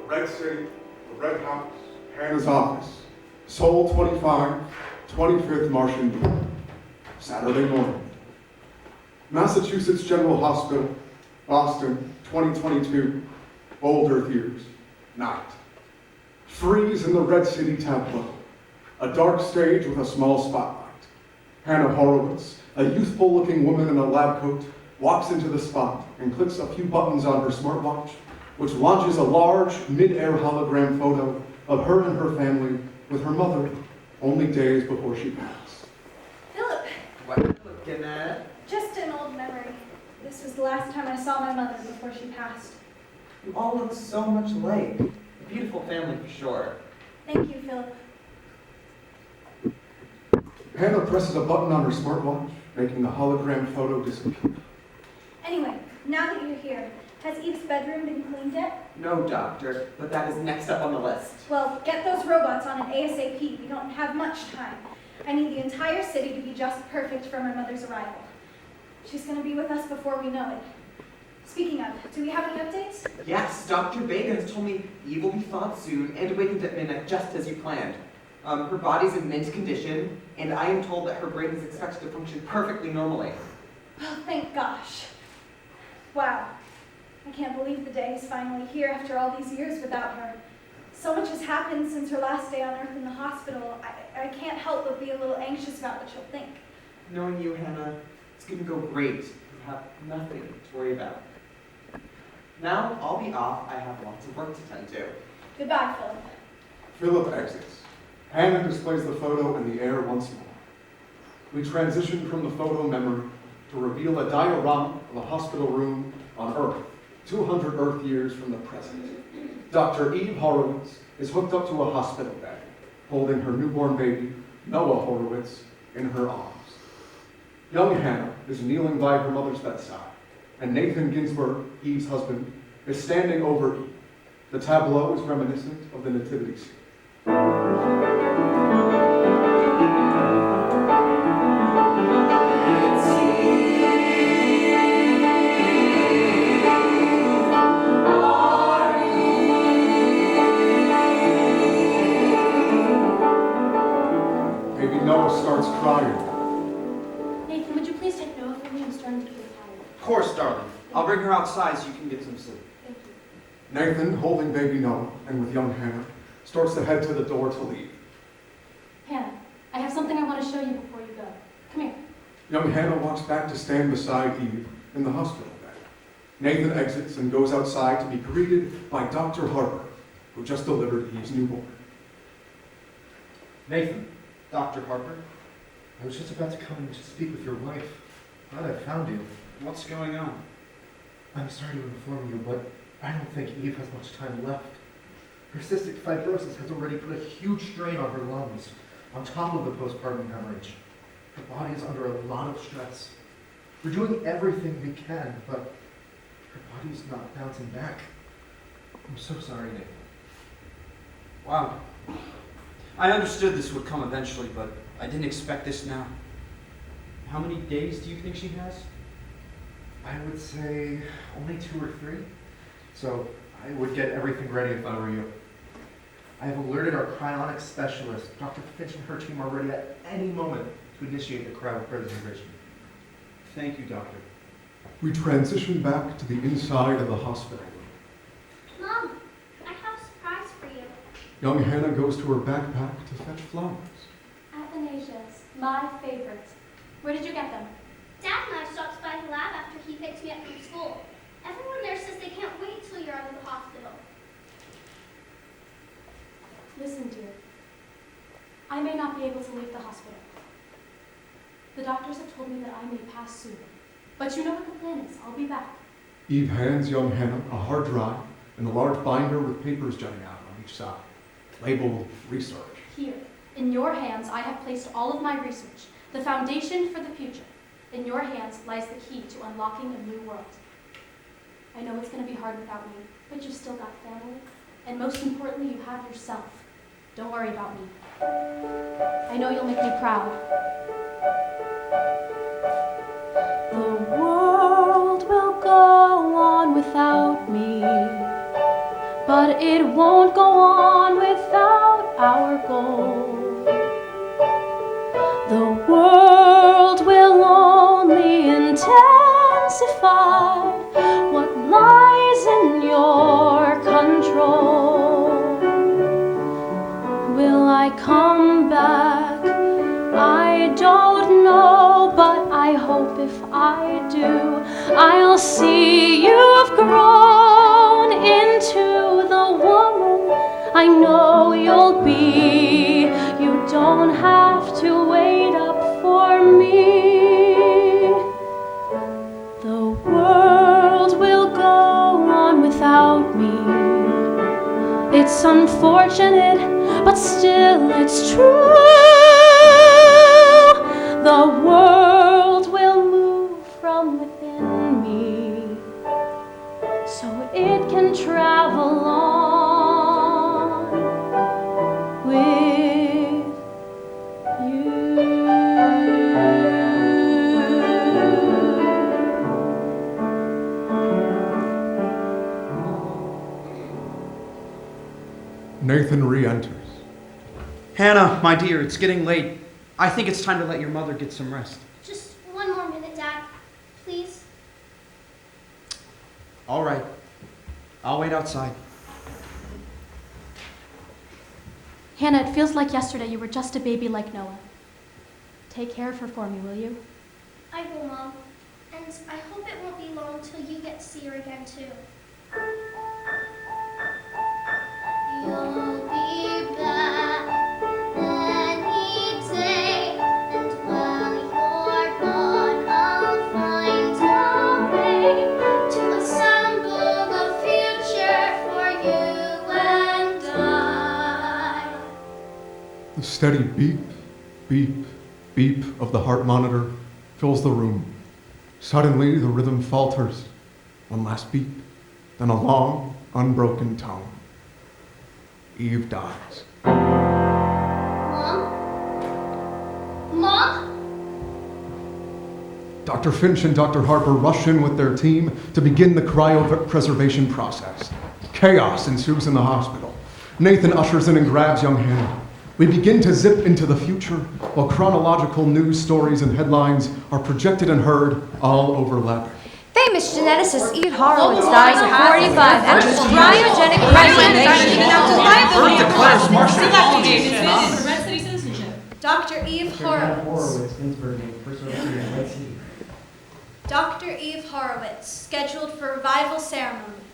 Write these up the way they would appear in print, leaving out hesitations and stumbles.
Red City, the Red House, Hannah's office, Seoul 25, 25th Martian door, Saturday morning. Massachusetts General Hospital, Boston, 2022, old Earth years, night. Freeze in the Red City tableau, a dark stage with a small spotlight. Hannah Horowitz, a youthful-looking woman in a lab coat, walks into the spot and clicks a few buttons on her smartwatch, which launches a large, mid-air hologram photo of her and her family with her mother only days before she passed. Philip! What are you looking at? Just an old memory. This was the last time I saw my mother before she passed. You all look so much alike. A beautiful family for sure. Thank you, Philip. Hannah presses a button on her smartwatch, making the hologram photo disappear. Anyway, now that you're here, has Eve's bedroom been cleaned yet? No, Doctor, but that is next up on the list. Well, get those robots on an ASAP. We don't have much time. I need the entire city to be just perfect for my mother's arrival. She's going to be with us before we know it. Speaking of, do we have any updates? Yes, Dr. Vega has told me Eve will be thawed soon and awakened at midnight just as you planned. Her body's in mint condition, and I am told that her brain is expected to function perfectly normally. Oh, thank gosh. Wow. I can't believe the day is finally here after all these years without her. So much has happened since her last day on Earth in the hospital. I can't help but be a little anxious about what she'll think. Knowing you, Hannah, it's going to go great. You have nothing to worry about. Now, I'll be off. I have lots of work to tend to. Goodbye, Philip. Philip exits. Hannah displays the photo in the air once more. We transition from the photo memory to reveal a diorama of a hospital room on Earth, 200 Earth years from the present. Dr. Eve Horowitz is hooked up to a hospital bed, holding her newborn baby, Noah Horowitz, in her arms. Young Hannah is kneeling by her mother's bedside, and Nathan Ginsburg, Eve's husband, is standing over Eve. The tableau is reminiscent of the nativity scene. Starts crying. Nathan, would you please take Noah for me? I'm starting to get tired. Of course, darling. I'll bring her outside so you can get some sleep. Thank you. Nathan, holding baby Noah and with young Hannah, starts to head to the door to leave. Hannah, I have something I want to show you before you go. Come here. Young Hannah walks back to stand beside Eve in the hospital bed. Nathan exits and goes outside to be greeted by Dr. Harper, who just delivered Eve's newborn. Nathan. Dr. Harper, I was just about to come in to speak with your wife. Glad I found you. what's going on? I'm sorry to inform you, but I don't think Eve has much time left. Her cystic fibrosis has already put a huge strain on her lungs, on top of the postpartum hemorrhage. Her body is under a lot of stress. We're doing everything we can, but her body's not bouncing back. I'm so sorry, Nathan. Wow. I understood this would come eventually, but I didn't expect this now. How many days do you think she has? I would say only 2 or 3. So I would get everything ready if I were you. I have alerted our cryonics specialist. Dr. Finch and her team are ready at any moment to initiate the cryopreservation. Thank you, Doctor. We transition back to the inside of the hospital. Mom, I have a surprise for you. Young Hannah goes to her backpack to fetch flowers. I Athanasias, my favorite. Where did you get them? Dad and I stopped by the lab after he picked me up from school. Everyone there says they can't wait till you're out of the hospital. Listen, dear. I may not be able to leave the hospital. The doctors have told me that I may pass soon. But you know what the plan is. I'll be back. Eve hands young Hannah a hard drive and a large binder with papers jutting out on each side, labeled research. Here, in your hands, I have placed all of my research, the foundation for the future. In your hands lies the key to unlocking a new world. I know it's going to be hard without me, but you've still got family. And most importantly, you have yourself. Don't worry about me. I know you'll make me proud. The world will go on without me, but it won't go on without our goal. The world will only intensify what lies in your control. Will I come back? I don't know, but I hope if I do, I'll see you've grown into the woman I know you'll be. You don't have to wait up for me. The world will go on without me. It's unfortunate, but still it's true. The world will move from within me, so it can travel on with you. Nathan re-enters. Hannah, my dear, it's getting late. I think it's time to let your mother get some rest. Just one more minute, Dad. Please. All right. I'll wait outside. Hannah, it feels like yesterday you were just a baby like Noah. Take care of her for me, will you? I will, Mom. And I hope it won't be long till you get to see her again, too. You'll be back any day, and while you're gone, I'll find a way to assemble a future for you and I. The steady beep, beep, beep of the heart monitor fills the room. Suddenly, the rhythm falters. One last beep, then a long, unbroken tone. Eve dies. Mom? Mom? Dr. Finch and Dr. Harper rush in with their team to begin the cryopreservation process. Chaos ensues in the hospital. Nathan ushers in and grabs young Hannah. We begin to zip into the future while chronological news stories and headlines are projected and heard, all overlapping. Famous geneticist Eve Horowitz dies at 45 after cryogenic Earth declares Martian colonies. Red City citizenship. Dr. Eve Horowitz. Let's see. Dr. Eve Horowitz, scheduled for revival ceremony.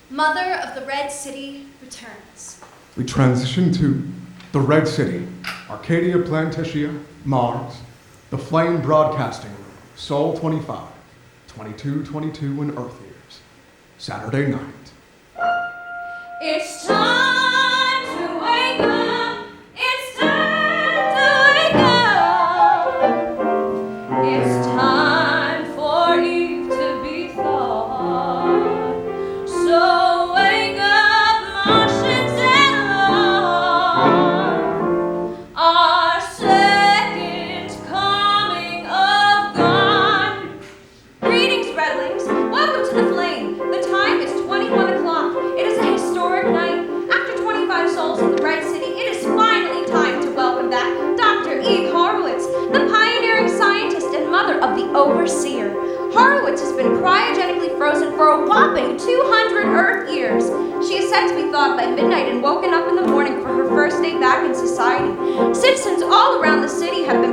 Mother of the Red City returns. We transition to the Red City, Arcadia Plantitia, Mars, the Flame Broadcasting Room, Sol 25, 2222 in Earth years, Saturday night. It's time to wake up. It's time to wake up. It's time for Eve to be thought. So wake up, Martians and love. Our second coming of God. Greetings, Redlings. Welcome to the Flame. The time is 21 o'clock. It is a historic night. After 25 souls in the Red City, it is finally time to welcome back Dr. Eve Horowitz, the pioneering scientist and mother of the Overseer. Horowitz has been cryogenically frozen for a whopping 200 Earth years. She is said to be thawed by midnight and woken up in the morning for her first day back in society. Citizens all around the city have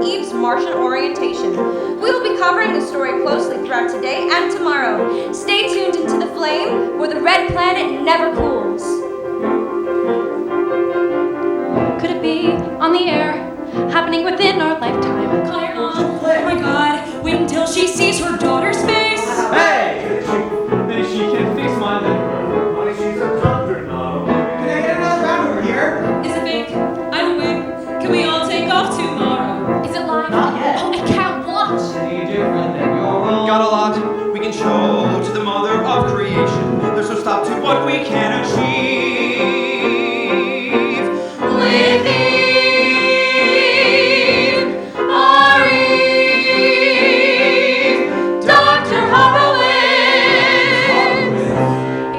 Eve's Martian orientation. We will be covering the story closely throughout today and tomorrow. Stay tuned into The Flame, where the red planet never cools. Could it be on the air, happening within our lifetime? Call your mom. Oh my god, wait until she sees her daughter's face. Hey! Then she can fix my liver. Honey, she's a doctor, not a lawyer. Can I get another round over here? Is it fake? I'm awake. Can we all take off tomorrow? Is it live? Not yet. Oh, I can't watch. Any different than your world? Got a lot we can show to the mother of creation. There's no stop to what we can achieve. With Eve, our Eve, Dr. Horowitz.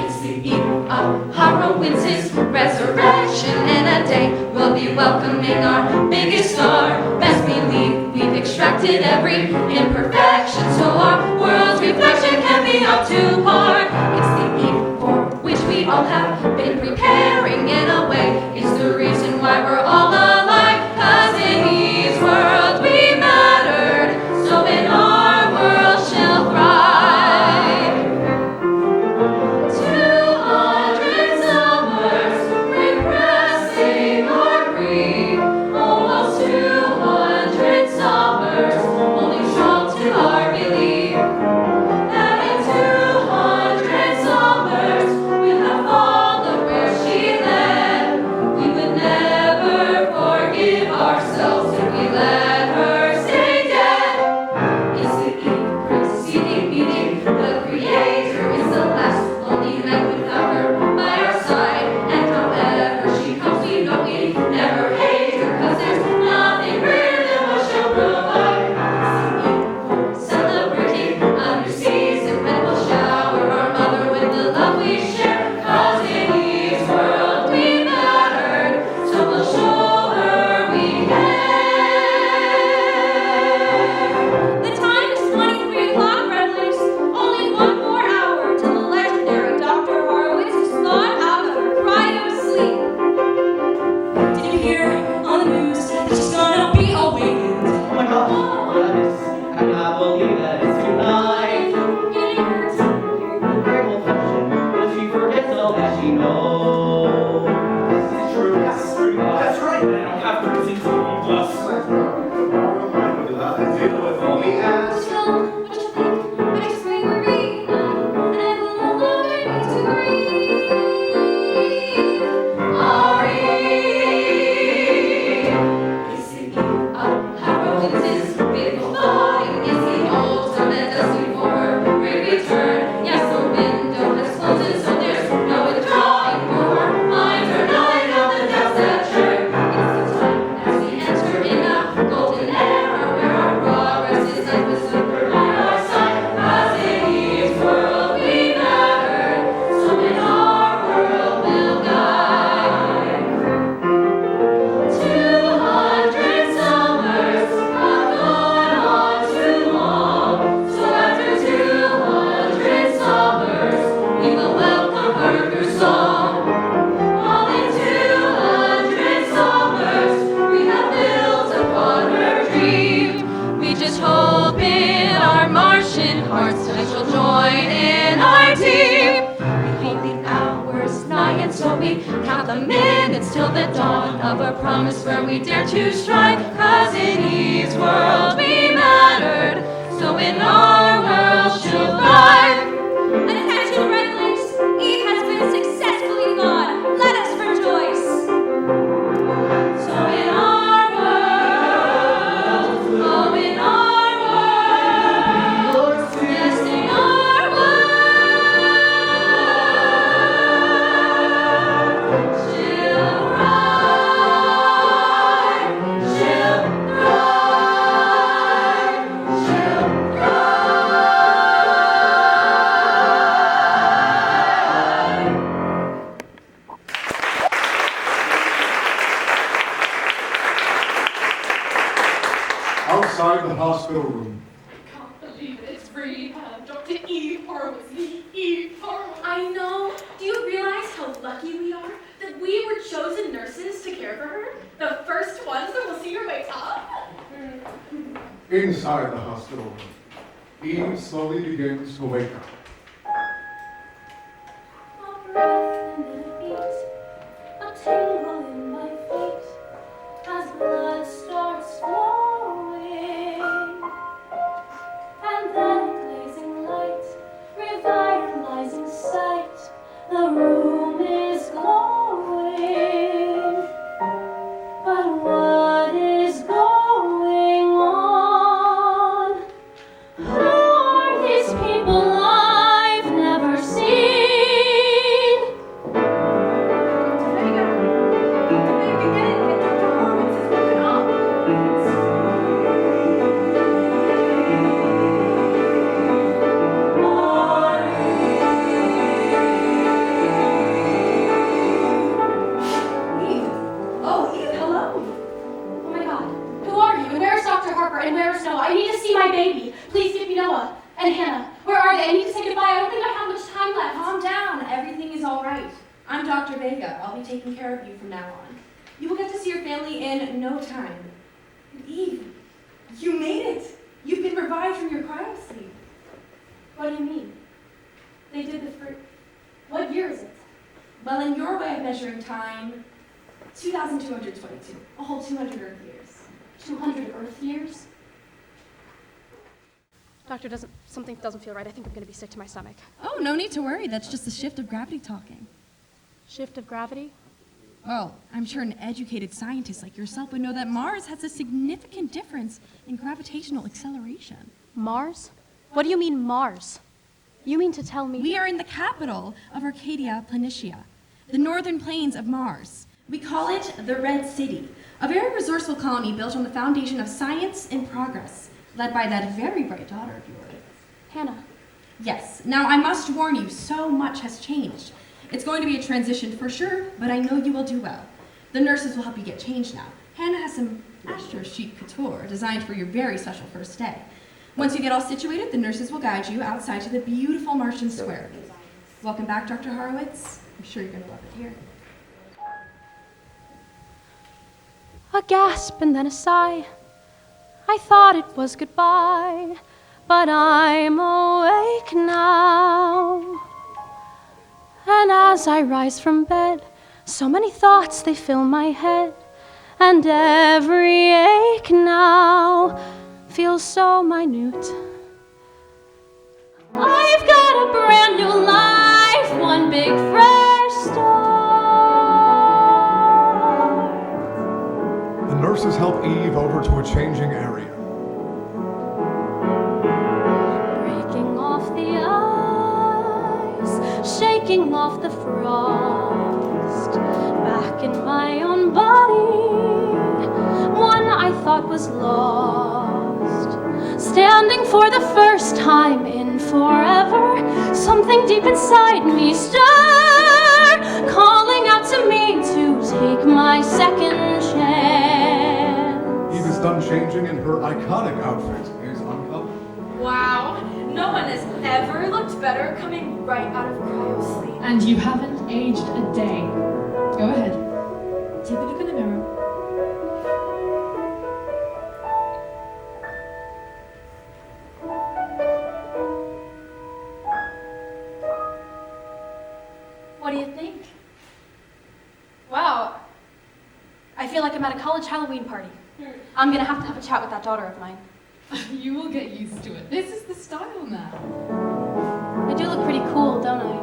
It's the eve of Horowitz's resurrection. In a day, we'll be welcoming our biggest star. Best believe we've extracted every imperfection, so our world's reflection can be up to par. It's the eve for which we all have been preparing. In a way, it's the reason why we're all alive. 'Cause in Eve's world we mattered, so in our world she'll thrive. 200 summers repressing our greed. Almost 200 summers holding strong to our belief that in 200 summers we'll have followed where she led. We would never forgive ourselves if we let her stay dead. It's the eve preceding meeting the Creator. It's the last lonely night without her by our side. And however she comes, we know we never hate her, 'cause there's nothing greater than what she'll provide. It's the eve for celebrating a new season, when we'll shower our mother with the love we share. 'Cause in Eve's world we mattered, so we'll show her we care. The time is 23 o'clock, Redlings. Only one more hour till the legendary Dr. Horowitz is thawed out of her cryo-sleep. Did you hear on the news that she's gonna be awakened? Oh my god, I cannot believe that it's tonight. Getting hurt. Very well function, but she forgets all that she knows. This is true. That's right. I don't have to listen to you, plus. Deal with all we ask. So, what you think? Next spring we're green, and I will no longer need to grieve. Our Eve is the eve of Horowitz's faithful body. Is the ultimate destiny for her great return. Yes, the window has closed, and so there's no withdrawing for her. Minds are knowing of the depths that churn. It's the time as we enter in a golden era, where our progress is like the super by our side. 'Cause in Eve's world we mattered, so in our world we'll guide. 200 summers have gone on too long, so after 200 summers we will welcome her through song. All in 200 summers we have built upon her dream. We just hope in our Martian hearts that she'll join in our team. We hold the hours nigh, and so we count the minutes till the dawn of a promise where we dare to strive. 'Cause in Eve's world we mattered, so in our world she'll thrive. Attention, Redlings! Eve has been successfully thawed. Let us rejoice. So in our world, oh in our world, yes in our world, she'll thrive, she'll thrive, she'll Outside the hospital room, Can't believe it. It's really Dr. Eve Horowitz. Eve Horowitz. I know. Do you realize how lucky we are that we were chosen nurses to care for her? The first ones that will see her wake up? Inside the hospital, Eve slowly begins to wake up. A breath and a beat, a tingle in my feet, as blood starts flowing, and then a blazing light, revitalizing sight, the room is glowing, but what is going on? Who are these people I've never seen? Vega, get in here. Dr. Horowitz is woken up. Eve. Oh, Eve, hello. Oh my god, who are you? And where's Dr. Harper? And where's Noah? I need to see my baby. Please give me Noah and Hannah. Where are they? I need to say goodbye. I don't think I have much time left. Calm down. Everything is all right. I'm Dr. Vega. I'll be taking care of you from now on. You will get to see your family in no time. Eve, you made it. You've been revived from your cryo-sleep. What do you mean? They did the first... What year is it? Well, in your way of measuring time, 2,222. A whole 200 Earth years. 200 Earth years? Doctor, something doesn't feel right. I think I'm going to be sick to my stomach. Oh, no need to worry. That's just the shift of gravity talking. Shift of gravity? Well, I'm sure an educated scientist like yourself would know that Mars has a significant difference in gravitational acceleration. Mars? What do you mean, Mars? You mean to tell me... We are in the capital of Arcadia, Planitia, the northern plains of Mars. We call it the Red City, a very resourceful colony built on the foundation of science and progress, led by that very bright daughter of yours. Hannah. Yes. Now, I must warn you, so much has changed. It's going to be a transition for sure, but I know you will do well. The nurses will help you get changed now. Hannah has some astro chic couture designed for your very special first day. Once you get all situated, the nurses will guide you outside to the beautiful Martian square. Welcome back, Dr. Horowitz. I'm sure you're going to love it here. A gasp and then a sigh. I thought it was goodbye, but I'm awake now. And as I rise from bed, so many thoughts they fill my head, and every ache now feels so minute. I've got a brand new life, one big fresh start. The nurses help Eve over to a changing area. Breaking off the ice, shaking off the frost, back in my own body, one I thought was lost. Standing for the first time in forever, something deep inside me stirred, calling out to me to take my second chance. Eve is done changing and her iconic outfit is uncovered. Wow, no one has ever looked better coming right out of cryo-sleep. And you haven't aged a day. Go ahead. Take a look in the mirror. What do you think? Wow, I feel like I'm at a college Halloween party. I'm gonna have to have a chat with that daughter of mine. You will get used to it. This is the style now. I do look pretty cool, don't I?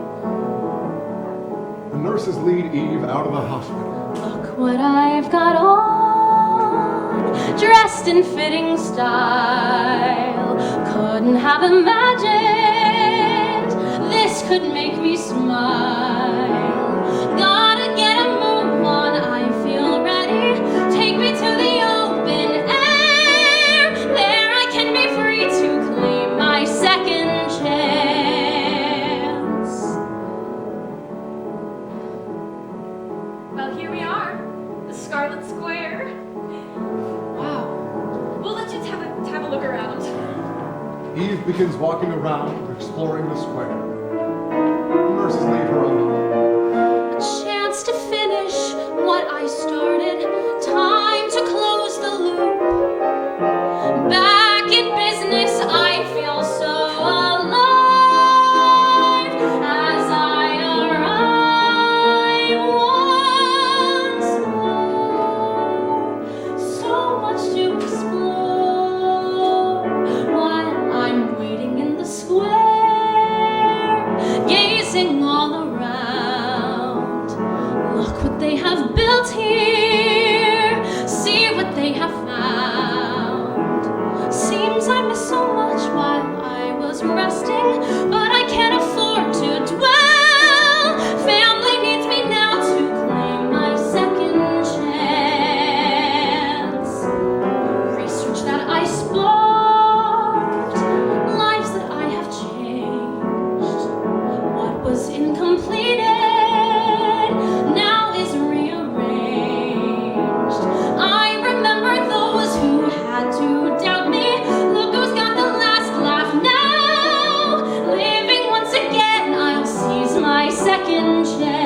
The nurses lead Eve out of the hospital. Look what I've got on, dressed in fitting style. Couldn't have imagined this could make me smile. Gotta get a move on, I feel ready. Take me to the open air. There I can be free to claim my second chance. Well, here we are, the Scarlet Square. Wow. We'll let you have a look around. Eve begins walking around, exploring the square. The nurses leave her alone. A chance to finish what I started. Time to close the loop. Back they have built here, see what they have found. Seems I missed so much while I was resting, but I can't afford to dwell. Family needs me now to claim my second chance. Research that I sparked, lives that I have changed. What was incompleted now is rearranged. I remember those who had to doubt me. Look who's got the last laugh now. Living once again, I'll seize my second chance.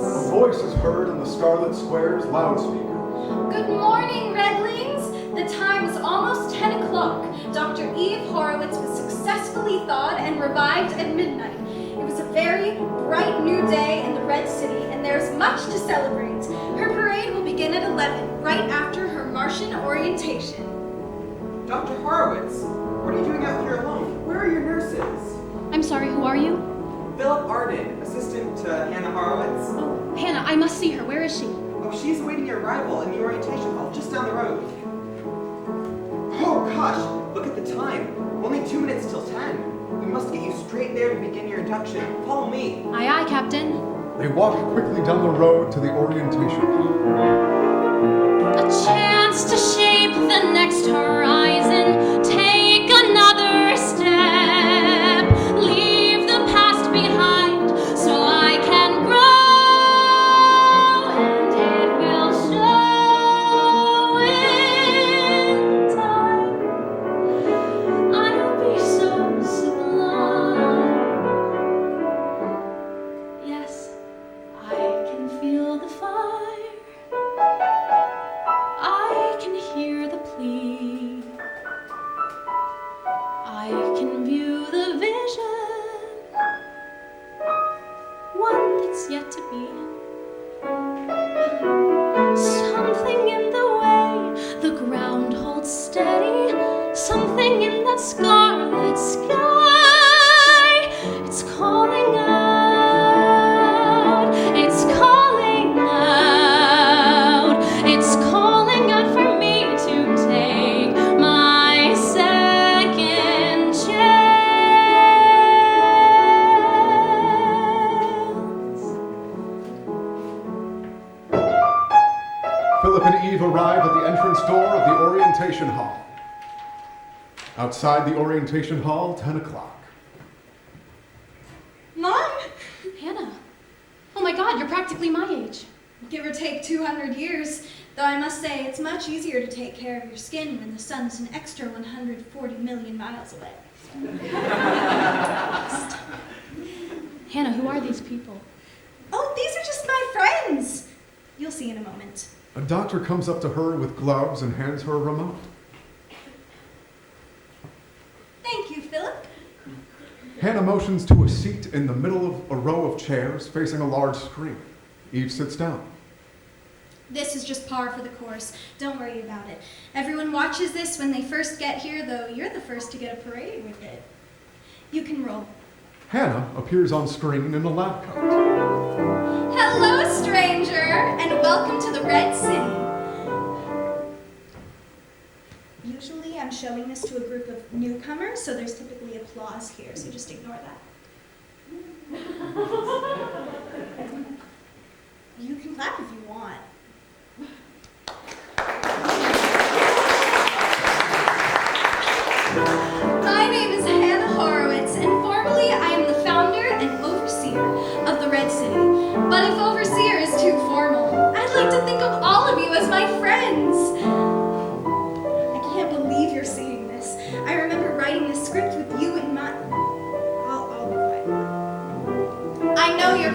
Her voice is heard in the Scarlet Square's loudspeakers. Good morning, Redlings. The time is almost 10 o'clock. Dr. Eve Horowitz was successfully thawed and revived at midnight. It was a very bright new day in the Red City, and there's much to celebrate. Her parade will begin at 11, right after her Martian orientation. Dr. Horowitz, what are you doing out here alone? Where are your nurses? I'm sorry, who are you? Philip Arden, assistant to Hannah Horowitz. Oh, Hannah, I must see her. Where is she? Oh, she's awaiting your arrival in the orientation hall just down the road. Oh gosh, look at the time. Only 2 minutes till 10. We must get you straight there to begin your induction. Follow me. Aye, aye, Captain. They walk quickly down the road to the orientation hall. A chance to shape the next horizon. Take another step. Leave the past behind so I can grow. And it will show in time. I'll be so sublime. Yes, I can feel the fire. I can hear the plea. I can view the vision, one that's yet to be. Something in the way the ground holds steady, something in that scarlet sky. It's calling out, it's calling out, it's calling out for me to take my second chance. Philip and Eve arrive at the entrance door of the orientation hall. Outside the orientation hall, 10 o'clock. Mom? Hannah. Oh my God, you're practically my age. Give or take 200 years, though I must say it's much easier to take care of your skin when the sun's an extra 140 million miles away. Hannah, who are these people? Oh, these are just my friends. You'll see in a moment. A doctor comes up to her with gloves and hands her a remote. Thank you, Philip. Hannah motions to a seat in the middle of a row of chairs facing a large screen. Eve sits down. This is just par for the course. Don't worry about it. Everyone watches this when they first get here, though you're the first to get a parade with it. You can roll. Hannah appears on screen in a lab coat. Hello, stranger, and welcome to the Red City. Usually I'm showing this to a group of newcomers, so there's typically applause here, so just ignore that. You can clap if you want. My name is Hannah Horowitz, and formally I am the founder and overseer of the Red City. But if overseer is too formal, I'd like to think of all of you as my friends. I can't believe you're seeing this. I remember writing this script with you in mind. I'll be quiet. I know you're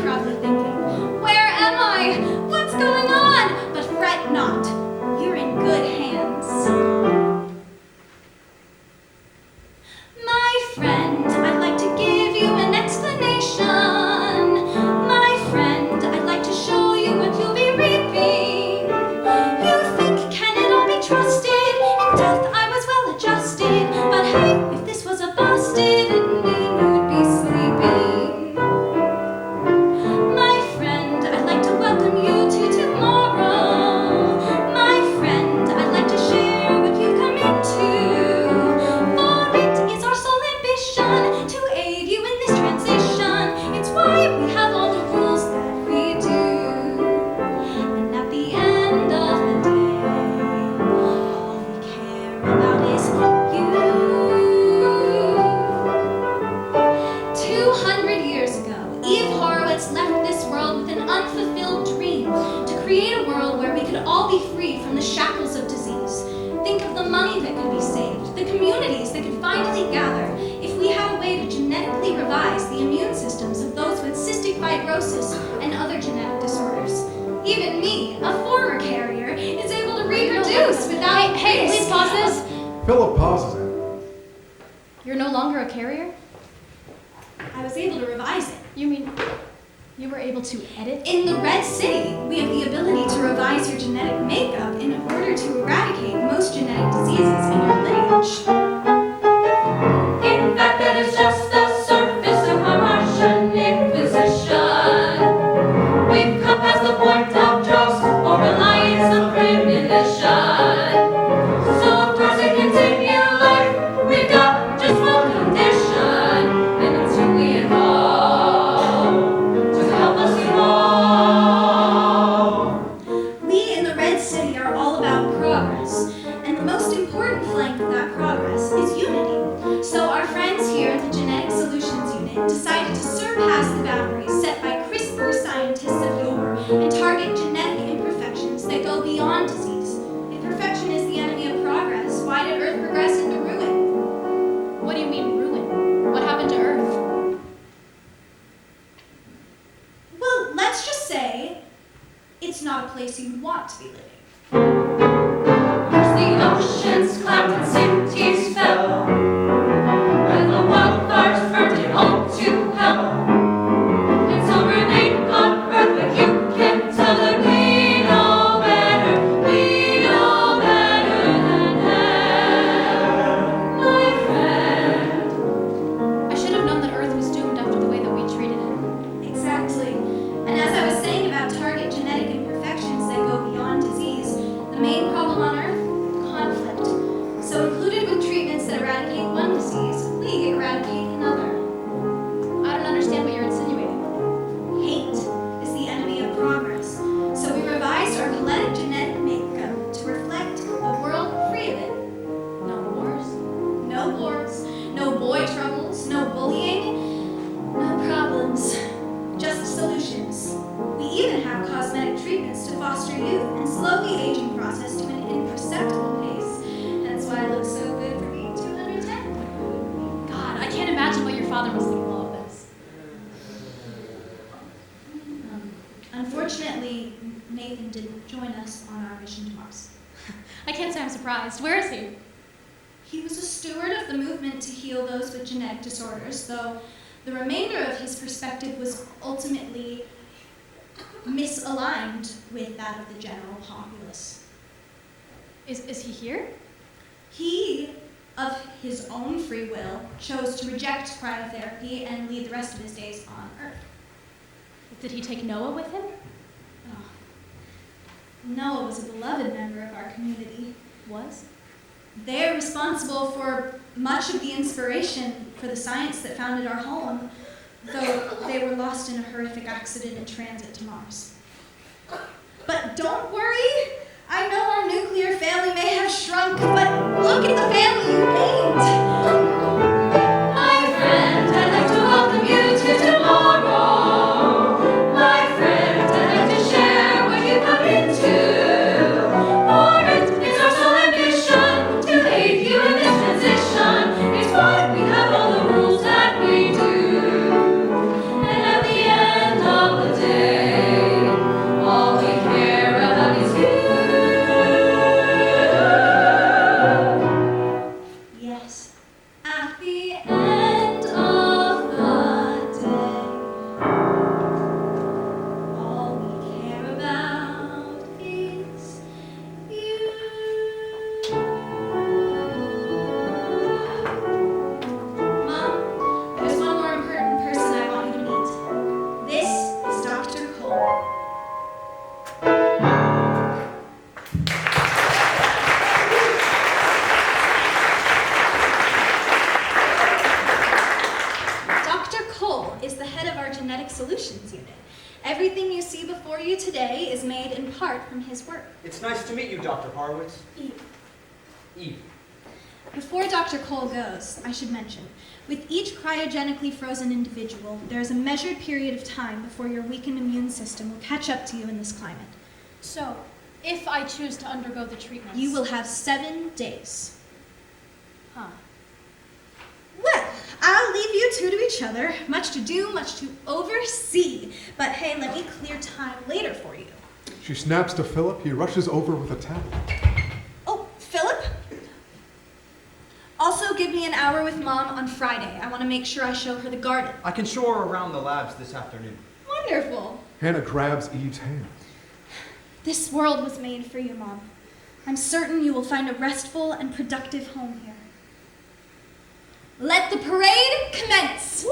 all be free from the shackles of disease. Think of the money that could be saved, the communities that could finally gather if we had a way to genetically revise the immune systems of those with cystic fibrosis and other genetic disorders. Even me, a former carrier, is able to reproduce without Hey, please pause this. Philip pauses it. You're no longer a carrier? I was able to revise it. You mean you were able to edit? In the Red City, we have the ability to revise your genetic makeup in order to eradicate most genetic diseases in your lineage. In fact, that is just the surface of our Martian inquisition. We've come past the point of trust or reliance on premonition. So of course to continue life, we've got just one condition, and it's who we involve to help us evolve. We in the Red City are all about progress, and the most important flank of that progress is unity. So our friends here at the Genetic Solutions Unit decided to surpass the boundaries set by CRISPR scientists of yore and target genetic imperfections that go beyond disease. If perfection is the enemy of progress, why did Earth progress into ruin? What do you mean, ruin? What happened to Earth? Well, let's just say it's not a place you'd want to be living. As the oceans clapped and cities fell, and the wildfires burned it all to hell, and some remain on Earth, but you can tell that we know better than them, my friend. I should have known that Earth was doomed after the way that we treated it. Exactly. And as I was saying about target genetic imperfections that go beyond disease, the main problem on Earth? Conflict. So included with treatments that eradicate one disease, we eradicate another. I don't understand what you're insinuating. Hate is the enemy of progress. So we revised our collective genetic makeup to reflect a world free of it. No wars? No wars, no boy troubles, no bullying, no problems, just solutions. We even have cosmetic treatments to foster youth and slow the aging process to an imperceptible pace. That's why I look so good for being 210. God, I can't imagine what your father was thinking of all of this. Unfortunately, Nathan didn't join us on our mission to Mars. I can't say I'm surprised. Where is he? He was a steward of the movement to heal those with genetic disorders, though the remainder of his perspective was ultimately misaligned with that of the general populace. Is he here? He, of his own free will, chose to reject cryotherapy and lead the rest of his days on Earth. Did he take Noah with him? Oh. Noah was a beloved member of our community. Was? They're responsible for much of the inspiration for the science that founded our home, though they were lost in a horrific accident in transit to Mars. But don't worry, I know our nuclear family may have shrunk, but look at the family you gained. My friend, I'd like to welcome you to tomorrow. My friend, I'd like to share what you come into. For it is our sole ambition to aid you in this transition. It's why we have all the rules that we do. And at the end of the day, all we care about is you. Yes, at the end of the day, all we care about is you. Mom, there's one more important person I want you to meet. This is Dr. Cole. Dr. Cole is the head of our Genetic Solutions Unit. Everything you see before you today is made in part from his work. It's nice to meet you, Dr. Horowitz. Eve. Eve. Before Dr. Cole goes, I should mention, with each cryogenically frozen individual, there is a measured period of time before your weakened immune system will catch up to you in this climate. So, If I choose to undergo the treatment. You will have 7 days. Huh. Well, I'll leave you two to each other. Much to do, much to oversee. But hey, let me clear time later for you. She snaps to Philip. He rushes over with a towel. Oh, Philip? Also, give me an hour with Mom on Friday. I want to make sure I show her the garden. I can show her around the labs this afternoon. Wonderful. Hannah grabs Eve's hand. This world was made for you, Mom. I'm certain you will find a restful and productive home here. Let the parade commence!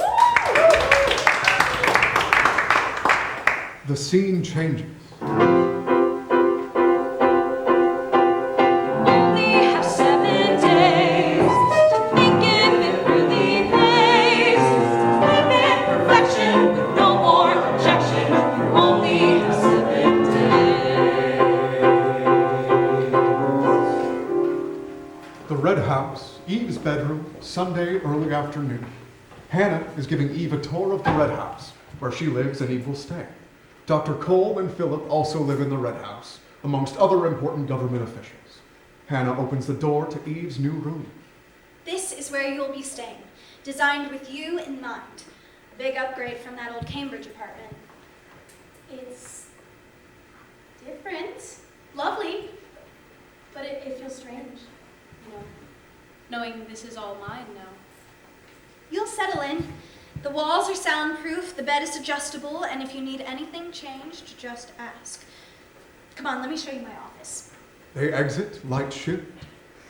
The scene changes. Only have 7 days to think if it really pays. Live in perfection with no more objection. You only have 7 days. The Red House, Eve's bedroom, Sunday early afternoon. Hannah is giving Eve a tour of the Red House, where she lives and Eve will stay. Dr. Cole and Philip also live in the Red House, amongst other important government officials. Hannah opens the door to Eve's new room. This is where you'll be staying, designed with you in mind. A big upgrade from that old Cambridge apartment. It's different, lovely, but it feels strange, knowing this is all mine now. You'll settle in. The walls are soundproof, the bed is adjustable, and if you need anything changed, just ask. Come on, let me show you my office. They exit, light shift,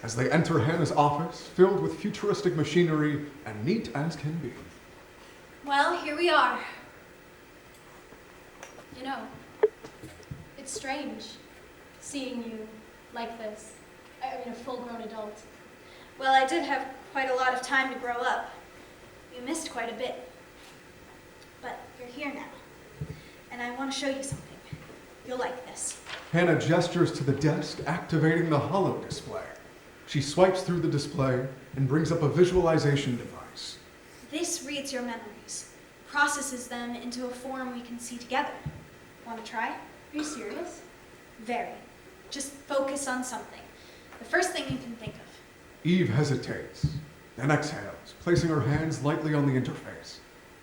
as they enter Hannah's office, filled with futuristic machinery and neat as can be. Well, here we are. It's strange seeing you like this. I mean, a full-grown adult. Well, I did have quite a lot of time to grow up. You missed quite a bit. But you're here now. And I want to show you something. You'll like this. Hannah gestures to the desk, activating the holo display. She swipes through the display and brings up a visualization device. This reads your memories, processes them into a form we can see together. Want to try? Are you serious? Very. Just focus on something. The first thing you can think of. Eve hesitates, then exhales, placing her hands lightly on the interface.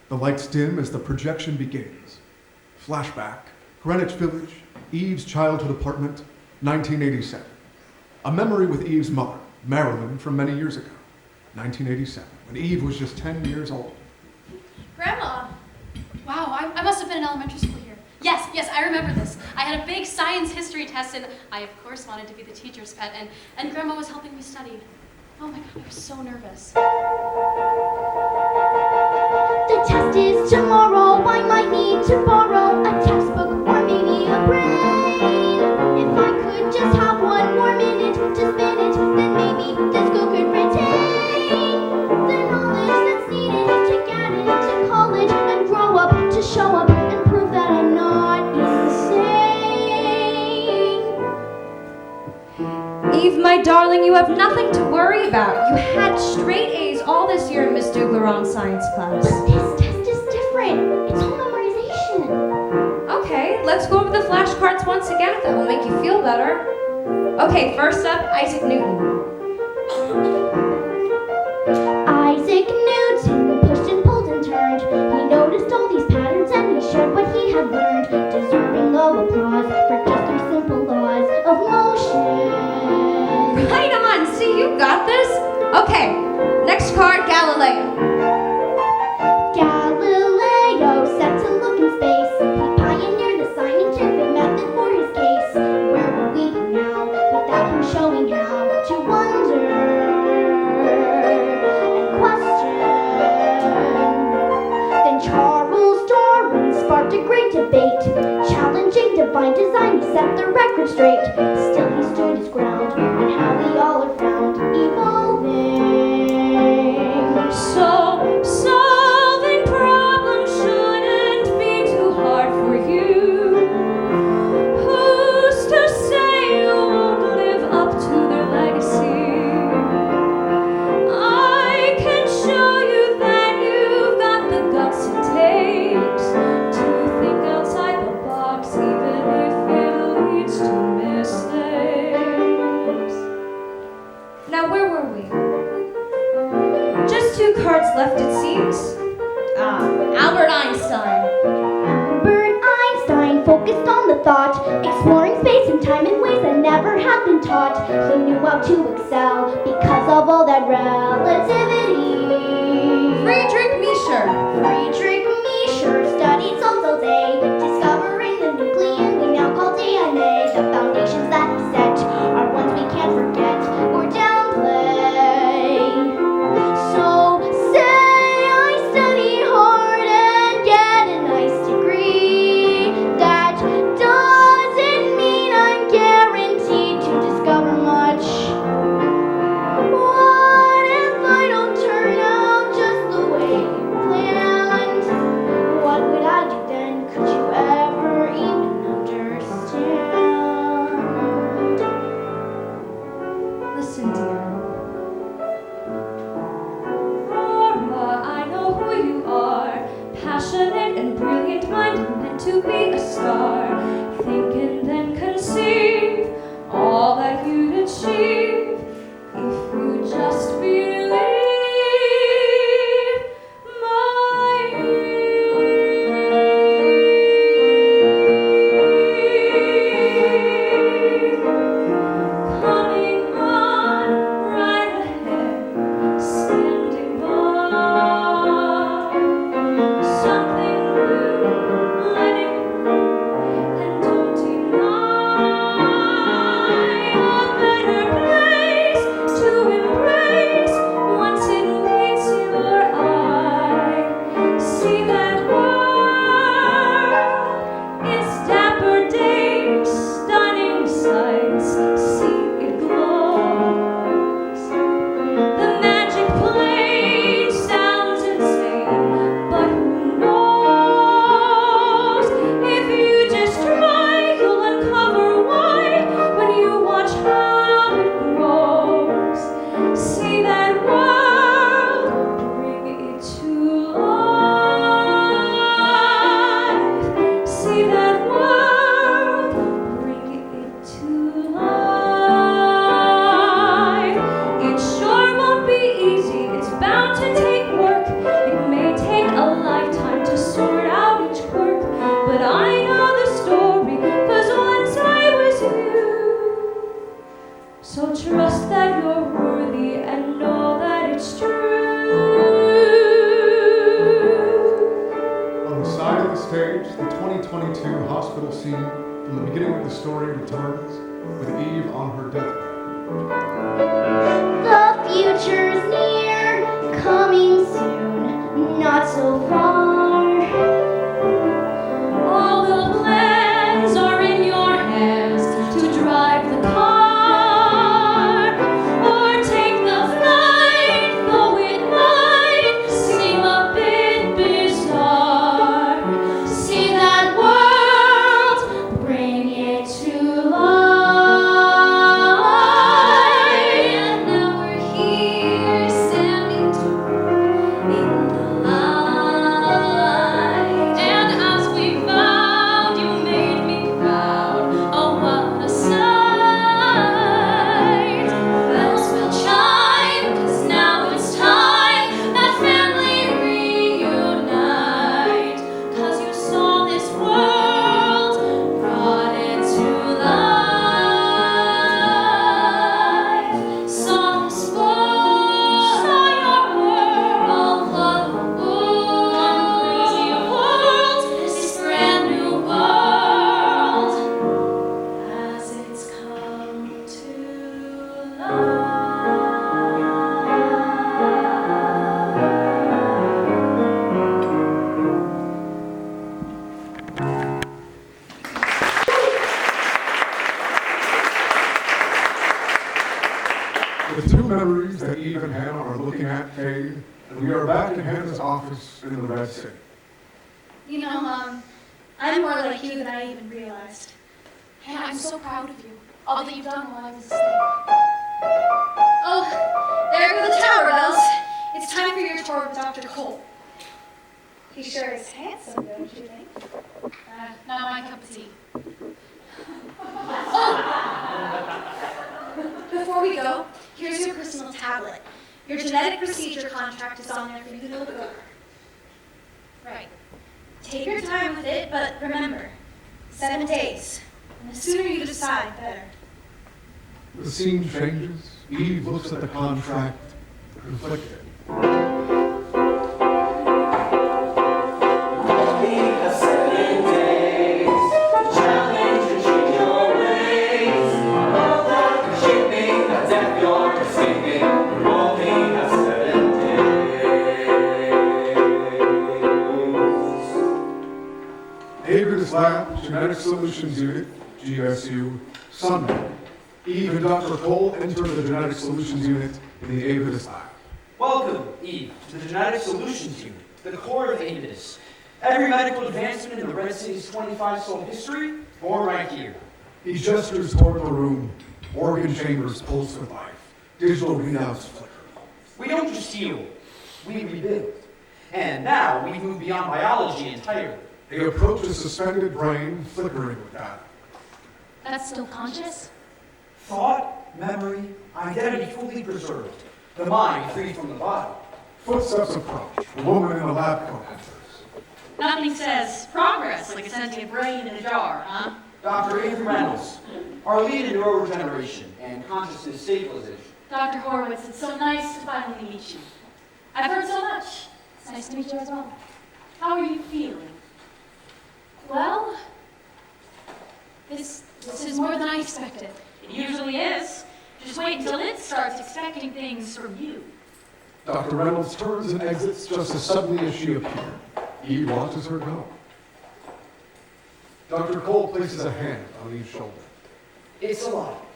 The lights dim as the projection begins. Flashback, Greenwich Village, Eve's childhood apartment, 1987. A memory with Eve's mother, Marilyn, from many years ago, 1987, when Eve was just 10 years old. Grandma! Wow, I must have been in elementary school here. Yes, I remember this. I had a big science history test, and I, of course, wanted to be the teacher's pet, and Grandma was helping me study. Oh my God, I was so nervous. The test is tomorrow. I might need to borrow a textbook or maybe a brain. If I could just have 1 more minute to spin it, then maybe this school could retain the knowledge that's needed to get into college and grow up to show up and prove that I'm not insane. Eve, my darling, you have nothing to worry about. You had straight A's all this year in Miss Duglaron's science class. But this test is different. It's all memorization. Okay, let's go over the flashcards once again if that will make you feel better. Okay, first up, Isaac Newton. Isaac Newton pushed and pulled and turned. He noticed all these patterns and he shared what he had learned, deserving of applause for just 3 simple laws of motion. Right on, see, you got this. Okay, next card, Galileo. Galileo set to look in space. He pioneered the scientific method for his case. Where would we be now without him showing how to wonder and question? Then Charles Darwin sparked a great debate, challenging divine design. He set the record straight. Still he stood his ground on how we all are found evolving. So, solving problems shouldn't be too hard for you. Who's to say you won't live up to their legacy? I can show you that you've got the guts it takes to think outside the box, even if it leads to mistakes. left, it seems. Albert Einstein. Albert Einstein focused on the thought, exploring space and time in ways that never have been taught. He knew how to excel because of all that relativity. Friedrich Miescher. Friedrich Miescher studied cells all day, discovering the nucleus we now call DNA. The foundations that he set are ones we can't forget or downplay. So say I study hard and get a nice degree. That doesn't mean I'm guaranteed to discover much. What if I don't turn out just the way you planned? What would I do then? Could you ever even understand? Listen, dear. Aurora, I know who you are. Passionate and brilliant minded, meant to be a star. Think and then conceive all that you'd achieve if you just believe my coming on right ahead, standing by. Something new, let it through, and don't deny a better place to embrace once it meets your eye. See that world, its dapper days, stunning sights, see it glows. The magic plane sounds insane, but who knows? If you just try, you'll uncover why when you watch how it grows. See that world, bring it to life. See that world, bring it to life. It sure won't be easy, it's bound to take work. It may take a lifetime to sort out each quirk. But I know the story, 'cause once I was you. So trust that you're worthy and know that it's true. On the side of the stage, the 2022 hospital scene from the beginning of the story returns with Eve on her deathbed. The future's near, coming soon, not so far. All the plans are in your hands to drive the car or take the flight, though it might seem a bit bizarre. See that world, bring it to life. And now we're here standing tall in the light. And as we found, you made me proud. Oh, what a sight! Bells will chime, 'cause now it's time that family reunite. 'Cause you saw this world, brought it to life. Saw this world, saw your world, all of the crazy world, this brand new world, as it's come to The two memories that Eve and Hannah are looking at fade, and we are back in Hannah's office in the Red City. You know, I'm more like you than I even realized. Hannah, I'm so proud of you. All that you've done while I was asleep. Oh, there go the tower bells. It's time for your tour with Dr. Cole. He sure is handsome, don't you think? Not my cup of tea. Oh! Before we go, here's your personal tablet. Your genetic procedure contract is on there for you to look over. Right. Take your time with it, but remember, 7 days. And the sooner you decide, better. The scene changes. Eve looks at the contract, conflicted. Lab, Genetic Solutions Unit, GSU, Sunday. Eve and Dr. Cole enter the Genetic Solutions Unit in the Avidus Lab. Welcome, Eve, to the Genetic Solutions Unit, the core of Avidus. Every medical advancement in the Red City's 25-soul history, born right here. He gestures toward the room. Organ chambers pulse with life. Digital readouts flicker. We don't just heal, we rebuild. And now we move beyond biology entirely. They approach a suspended brain, flickering with data. That's still conscious? Thought, memory, identity fully preserved. The mind free from the body. Footsteps approach. A woman in a lab coat enters. Nothing says progress like a sentient brain in a jar, huh? Dr. Avery Reynolds, our lead in neuroregeneration and consciousness stabilization. Dr. Horowitz, it's so nice to finally meet you. I've heard so much. It's nice to meet you as well. How are you feeling? Well, this is more than I expected. It usually is. Just wait until it starts expecting things from you. Dr. Reynolds turns and exits just as suddenly as she appeared. Eve watches her go. Dr. Cole places a hand on Eve's shoulder. It's a lot.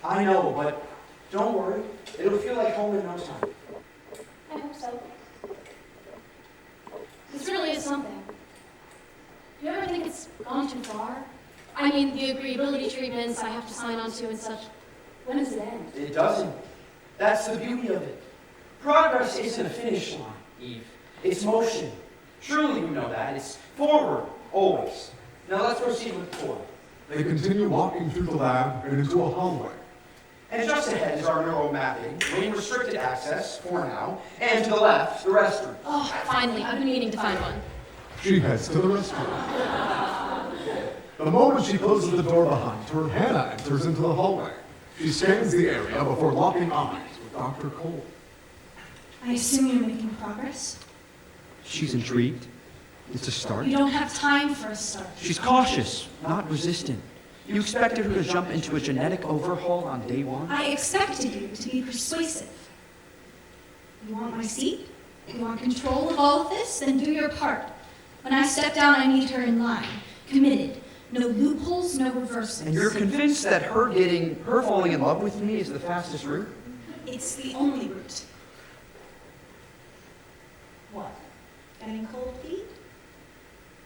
I know, but don't worry. It'll feel like home in no time. I hope so. This really is something. Do you ever think it's gone too far? I mean, the agreeability treatments I have to sign on to and such. When does it end? It doesn't. That's the beauty of it. Progress isn't a finish line, Eve. It's motion. Surely you know that. It's forward, always. Now let's proceed with the tour. They continue walking through the lab and into a hallway. And just ahead is our neuro mapping, wing restricted access, for now, and to the left, the restroom. Oh, finally. I've been meaning to find one. She heads to the restroom. The moment she closes the door behind her, Hannah enters into the hallway. She scans the area before locking eyes with Dr. Cole. I assume you're making progress? She's intrigued. It's a start. You don't have time for a start. She's cautious, not resistant. You expected her to jump into a genetic overhaul on day one? I expected you to be persuasive. You want my seat? You want control of all of this? Then do your part. When I step down, I need her in line. Committed. No loopholes, no reversals. And you're convinced that her falling in love with me is the fastest route? It's the only route. What? Getting cold feet?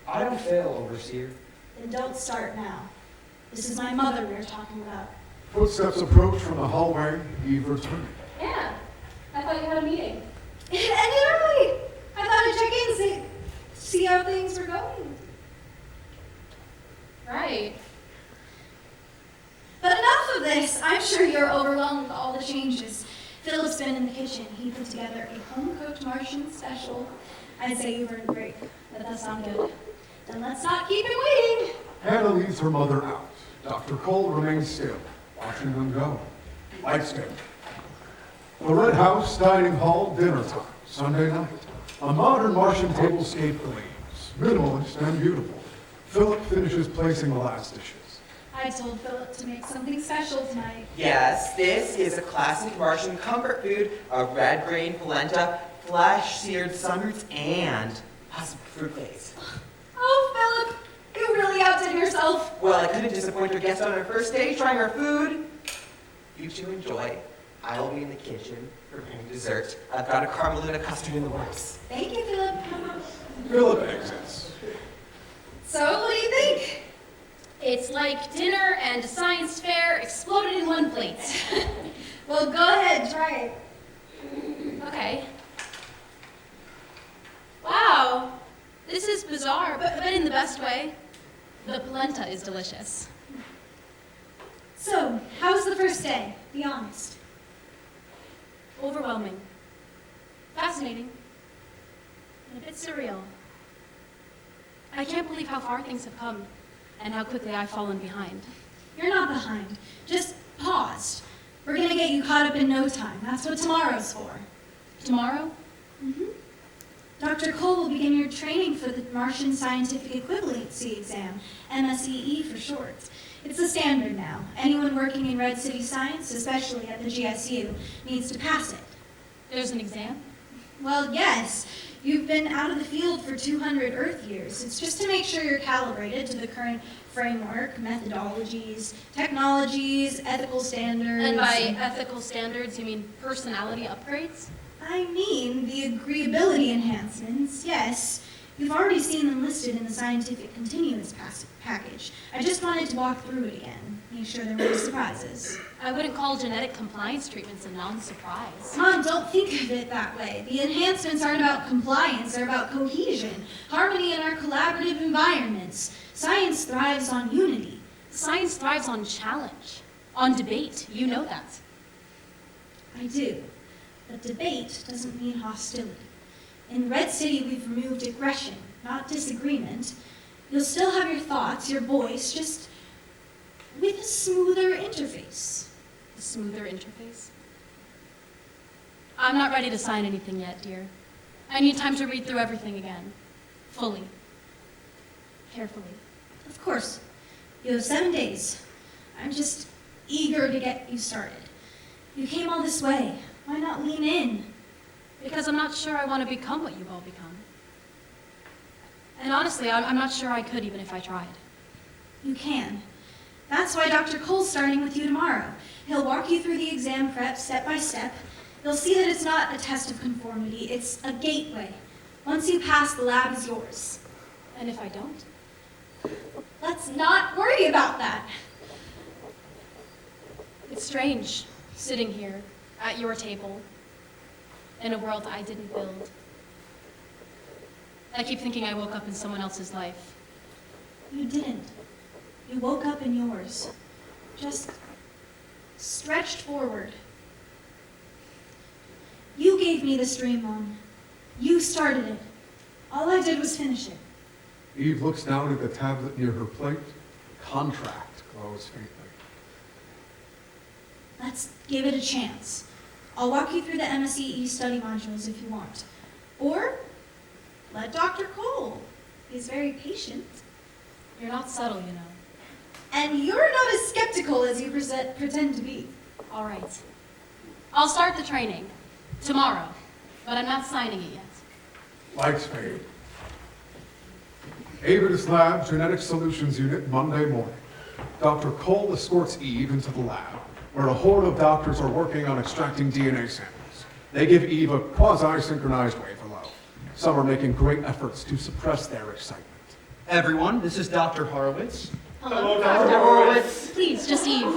I don't fail, Overseer. Then don't start now. This is my mother we're talking about. Footsteps approach from the hallway. Eve returns. Yeah. I thought you had a meeting. And did early. I thought I'd check in, see how things were going. Right. But enough of this. I'm sure you're overwhelmed with all the changes. Philip's been in the kitchen. He put together a home-cooked Martian special. I'd say you've earned a break, but that sounds good. Then let's not keep him waiting. Hannah leads her mother out. Dr. Cole remains still, watching them go. Lights dim. The Red House dining hall, dinner time, Sunday night. A modern Martian tablescape gleams, minimalist and beautiful. Philip finishes placing the last dishes. I told Philip to make something special tonight. Yes, this is a classic Martian comfort food, a red grain polenta, flesh-seared sunroots, and possible fruit glaze. Oh, Philip, you really outdid yourself. Well, I couldn't disappoint our guest on our first day trying our food. You two enjoy. I will be in the kitchen preparing dessert. I've got a caramel custard in the works. Thank you, Philip. Philip exits. So, what do you think? It's like dinner and a science fair exploded in one plate. Well, go ahead, try it. Okay. Wow. This is bizarre, but in the best way. The polenta is delicious. So, how was the first day? Be honest. Overwhelming. Fascinating. And a bit surreal. I can't believe how far things have come and how quickly I've fallen behind. You're not behind. Just paused. We're gonna get you caught up in no time. That's what tomorrow's for. Tomorrow? Mm-hmm. Dr. Cole will begin your training for the Martian Scientific Equivalency Exam, MSEE for short. It's the standard now. Anyone working in Red City Science, especially at the GSU, needs to pass it. There's an exam? Well, yes. You've been out of the field for 200 Earth years. It's just to make sure you're calibrated to the current framework, methodologies, technologies, ethical standards. And by ethical standards, you mean personality upgrades? I mean the agreeability enhancements, yes. You've already seen them listed in the scientific continuous package. I just wanted to walk through it again, make sure there were no surprises. I wouldn't call genetic compliance treatments a non-surprise. Mom, don't think of it that way. The enhancements aren't about compliance, they're about cohesion, harmony in our collaborative environments. Science thrives on unity. Science thrives on challenge, on debate. You know that. I do. But debate doesn't mean hostility. In Red City, we've removed aggression, not disagreement. You'll still have your thoughts, your voice, just with a smoother interface. A smoother interface? I'm not ready to sign anything yet, dear. I need time to read through everything again. Fully. Carefully. Of course. You have 7 days. I'm just eager to get you started. You came all this way. Why not lean in? Because I'm not sure I want to become what you've all become. And honestly, I'm not sure I could even if I tried. You can. That's why Dr. Cole's starting with you tomorrow. He'll walk you through the exam prep step by step. You'll see that it's not a test of conformity, it's a gateway. Once you pass, the lab is yours. And if I don't? Let's not worry about that. It's strange, sitting here, at your table, in a world I didn't build. I keep thinking I woke up in someone else's life. You didn't. You woke up in yours. Just stretched forward. You gave me this dream, Mom. You started it. All I did was finish it. Eve looks down at the tablet near her plate. Contract glows faintly. Let's give it a chance. I'll walk you through the MSEE study modules if you want. Or let Dr. Cole. He's very patient. You're not subtle, you know. And you're not as skeptical as you pretend to be. All right. I'll start the training tomorrow, but I'm not signing it yet. Lights fade. Avidus Lab Genetic Solutions Unit, Monday morning. Dr. Cole escorts Eve into the lab, where a horde of doctors are working on extracting DNA samples. They give Eve a quasi-synchronized wave hello. Some are making great efforts to suppress their excitement. Everyone, this is Dr. Horowitz. Hello, Dr. Horowitz. Please, just Eve.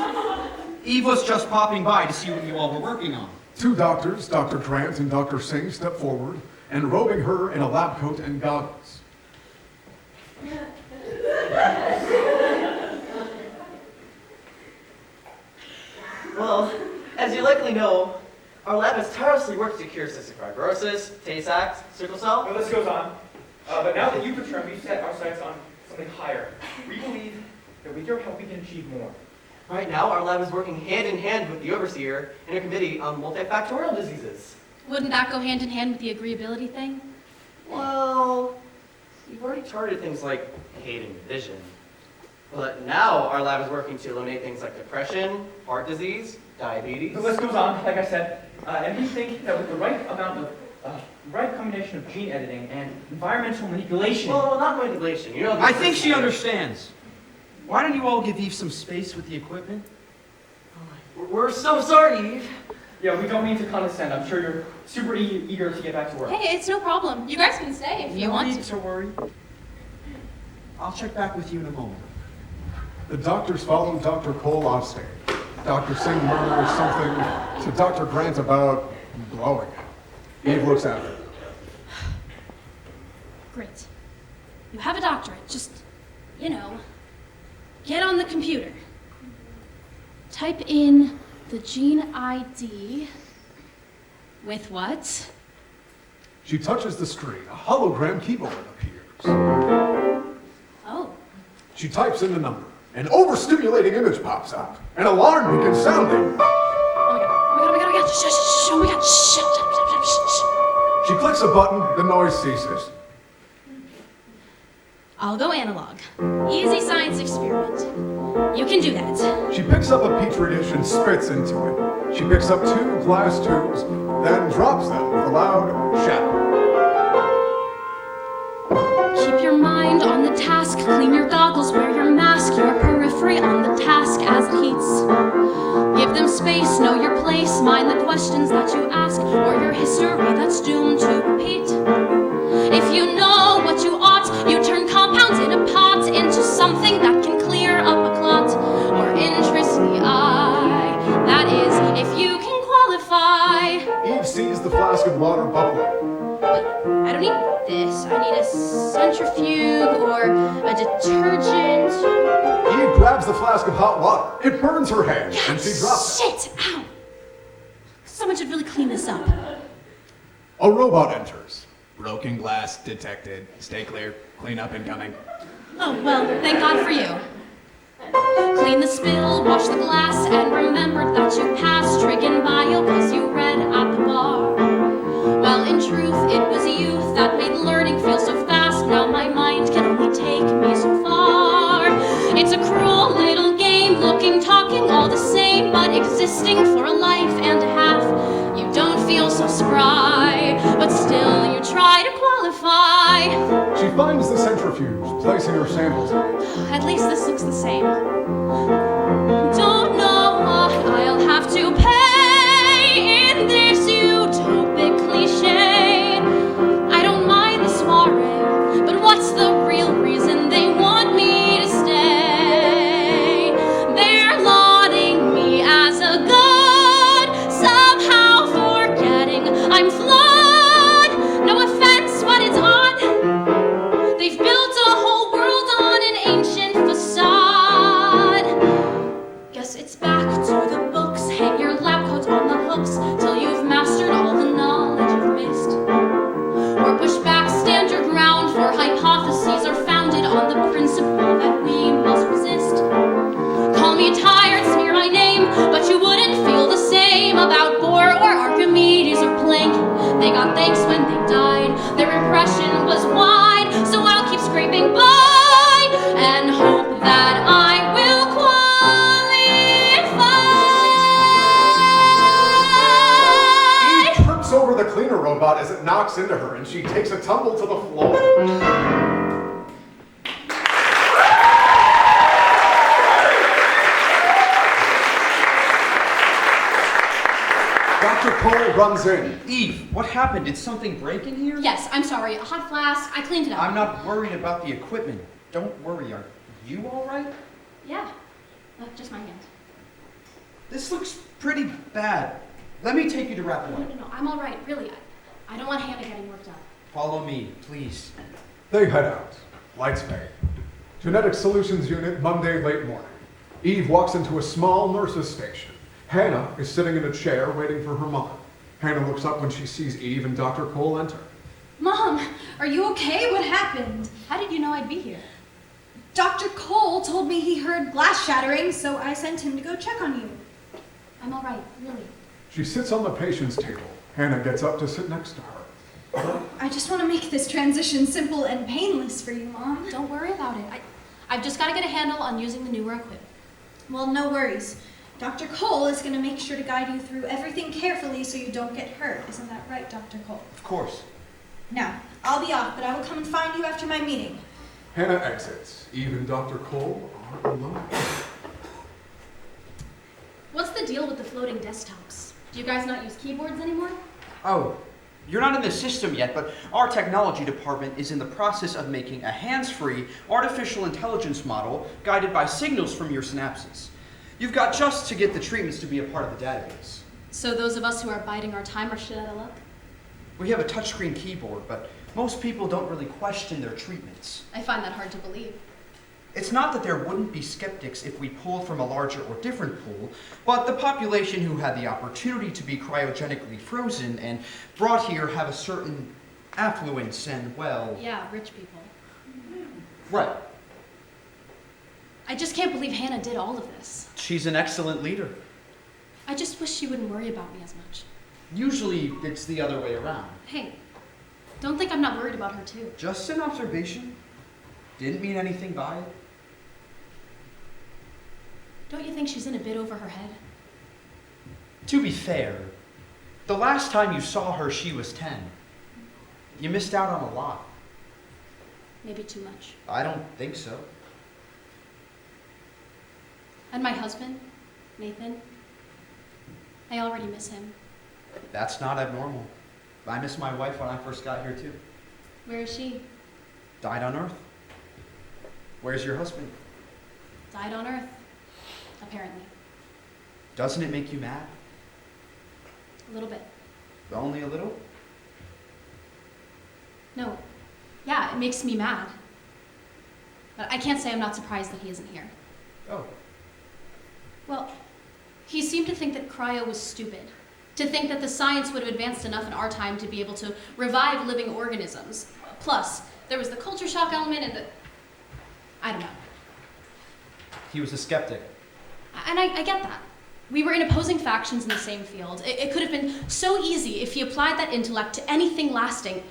Eve was just popping by to see what you all were working on. Two doctors, Dr. Grant and Dr. Singh, step forward, enrobing her in a lab coat and goggles. Well, as you likely know, our lab has tirelessly worked to cure cystic fibrosis, Tay-Sachs, sickle cell. The list goes on. But now that you've returned, we've set our sights on something higher. We believe that with your help, we can achieve more. Right now, our lab is working hand in hand with the overseer in a committee on multifactorial diseases. Wouldn't that go hand in hand with the agreeability thing? Well, we've already targeted things like hate and division. But now our lab is working to eliminate things like depression, heart disease, diabetes. The list goes on, like I said, and we think that with the right amount of, right combination of gene editing and environmental manipulation. Well, not manipulation, you know. I think she understands. Why don't you all give Eve some space with the equipment? We're so sorry, Eve. Yeah, we don't mean to condescend. I'm sure you're super eager to get back to work. Hey, it's no problem. You guys can stay if you want No need to worry. I'll check back with you in a moment. The doctors follow Dr. Cole off stage. Dr. Singh murmurs something to Dr. Grant about blowing it. Eve looks at her. Great. You have a doctorate. Just, you know, get on the computer. Type in the gene ID with what? She touches the screen. A hologram keyboard appears. Oh. She types in the number. An overstimulating image pops up. An alarm begins sounding. Oh my god. Shh, shh, shh. Oh my god. Shh, shh, shh, shh. She clicks a button. The noise ceases. I'll go analog. Easy science experiment. You can do that. She picks up a petri dish and spits into it. She picks up 2 glass tubes, then drops them with a loud shatter. Keep your mind on the task. Clean your goggles, wear your mask. Your periphery on the task as it heats. Give them space, know your place. Mind the questions that you ask, or your history that's doomed to repeat. If you know what you ought, you turn compounds in a pot into something that can clear up a clot or interest the eye. That is, if you can qualify. Eve sees the flask of water bubbling. I don't need this. I need a centrifuge or a detergent. Eve grabs the flask of hot water. It burns her hand, and she drops it. Shit! Ow! Someone should really clean this up. A robot enters. Broken glass detected. Stay clear. Clean up incoming. Oh, well, thank God for you. Clean the spill, wash the glass, and remember that you passed trig in bio because you read at the bar. Well, in truth, it was youth that made learning feel so fast. Now my mind can only take me so far. It's a cruel little game, looking, talking all the same, but existing for a life and a half. You don't feel so spry, but still you try to qualify. She finds the centrifuge, placing her samples in it. At least this looks the same. Don't know what I'll have to pay in this utopic cliche. I don't mind the soiree, but what's the real reason they want me to stay? They're lauding me as a god, somehow forgetting I'm flawed. No offense, but it's odd. They've built a whole world on an ancient facade. Guess it's back to the books. Hang your lab coats on the hooks till you've mastered all the knowledge you've missed. Or push back, stand your ground, for hypotheses are founded on the principle that we must resist. Call me tired, smear my name, but you wouldn't feel the same about Bohr or Archimedes or Planck. They got thanks when they died. Their impression was wide, so I'll keep scraping by and hope that I will qualify. Eve trips over the cleaner robot as it knocks into her, and she takes a tumble to the floor. Dr. Cole runs in. Eve, what happened? Did something break in here? Yes, I'm sorry. A hot flask. I cleaned it up. I'm not worried about the equipment. Don't worry. Are you all right? Yeah. Just my hand. This looks pretty bad. Let me take you to Rapid. No. I'm all right. Really. I don't want Hannah getting worked up. Follow me, please. They head out. Lights fade. Genetic Solutions Unit, Monday late morning. Eve walks into a small nurse's station. Hannah is sitting in a chair waiting for her mother. Hannah looks up when she sees Eve and Dr. Cole enter. Mom, are you okay? What happened? How did you know I'd be here? Dr. Cole told me he heard glass shattering, so I sent him to go check on you. I'm all right, really. She sits on the patient's table. Hannah gets up to sit next to her. I just want to make this transition simple and painless for you, Mom. Don't worry about it. I've just got to get a handle on using the newer equipment. Well, no worries. Dr. Cole is going to make sure to guide you through everything carefully so you don't get hurt. Isn't that right, Dr. Cole? Of course. Now, I'll be off, but I will come and find you after my meeting. Hannah exits. Eve and Dr. Cole are alone. What's the deal with the floating desktops? Do you guys not use keyboards anymore? Oh, you're not in the system yet, but our technology department is in the process of making a hands-free artificial intelligence model guided by signals from your synapses. You've got just to get the treatments to be a part of the database. So those of us who are biding our time are shit out of luck? We have a touchscreen keyboard, but most people don't really question their treatments. I find that hard to believe. It's not that there wouldn't be skeptics if we pulled from a larger or different pool, but the population who had the opportunity to be cryogenically frozen and brought here have a certain affluence and, well... Yeah, rich people. Right. I just can't believe Hannah did all of this. She's an excellent leader. I just wish she wouldn't worry about me as much. Usually, it's the other way around. Hey, don't think I'm not worried about her too. Just an observation. Didn't mean anything by it. Don't you think she's in a bit over her head? To be fair, the last time you saw her, she was 10. You missed out on a lot. Maybe too much. I don't think so. And my husband, Nathan, I already miss him. That's not abnormal. I miss my wife when I first got here, too. Where is she? Died on Earth. Where's your husband? Died on Earth, apparently. Doesn't it make you mad? A little bit. Only a little? No. Yeah, it makes me mad. But I can't say I'm not surprised that he isn't here. Oh. Well, he seemed to think that cryo was stupid. To think that the science would have advanced enough in our time to be able to revive living organisms. Plus, there was the culture shock element and the... I don't know. He was a skeptic. And I get that. We were in opposing factions in the same field. It could have been so easy if he applied that intellect to anything lasting.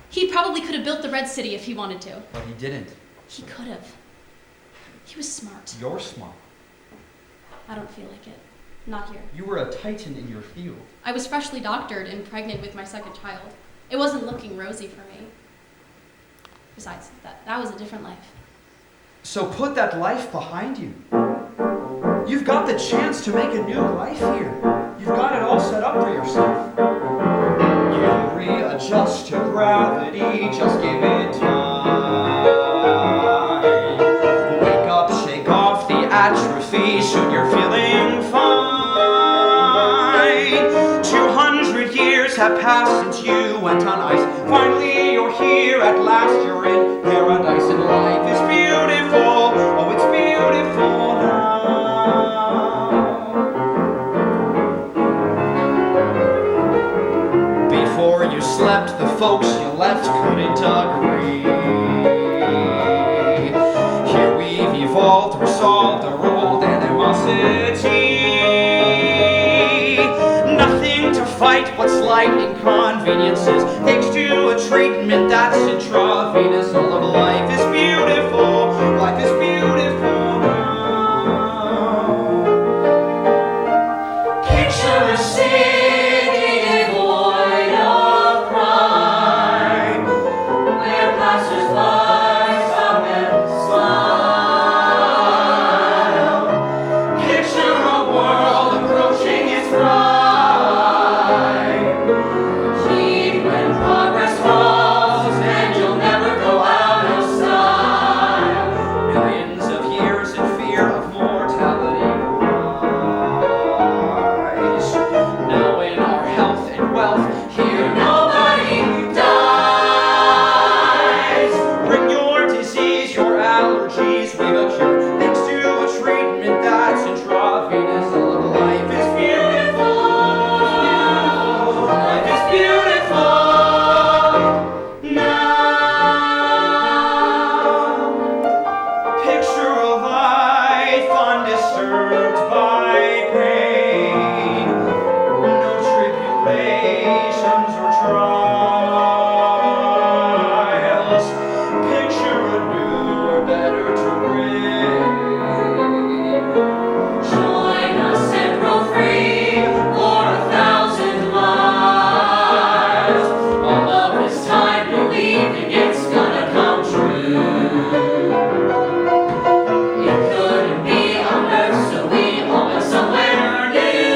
He probably could have built the Red City if he wanted to. But he didn't. He could have. He was smart. You're smart. I don't feel like it. Not here. You were a titan in your field. I was freshly doctored and pregnant with my second child. It wasn't looking rosy for me. Besides, that was a different life. So put that life behind you. You've got the chance to make a new life here. You've got it all set up for yourself. You'll readjust to gravity, just give it time. Wake up, shake off the atrophy, soon you're feeling fine. 200 years have passed since you went on ice. Finally you're here, at last you're in paradise, and life is beautiful. Oh, it's beautiful now. Before you slept, the folks you left couldn't agree. Here we've evolved, resolved the world animosity. Nothing to fight what slight inconveniences. Thanks to a treatment that's intravenous, all of life is beautiful. Life is beautiful now. Picture a city devoid of crime, where passers-by stop and smile. Picture a world approaching its prime. Heed when progress falls, and you'll never go out of style. Millions of years in fear of mortality rise. Now in our health and wealth, here nobody dies. Bring your disease, your allergies, we've a cure. Thanks to a treatment that's intravenous, all of life is beautiful. Life is beautiful now. Picture a life undisturbed by pain. No tribulations or trials. Picture a newer, better terrain. Join us and grow free for 1,000 lives. All of this time believing it's gonna come true. It couldn't be on Earth, so we all went somewhere new.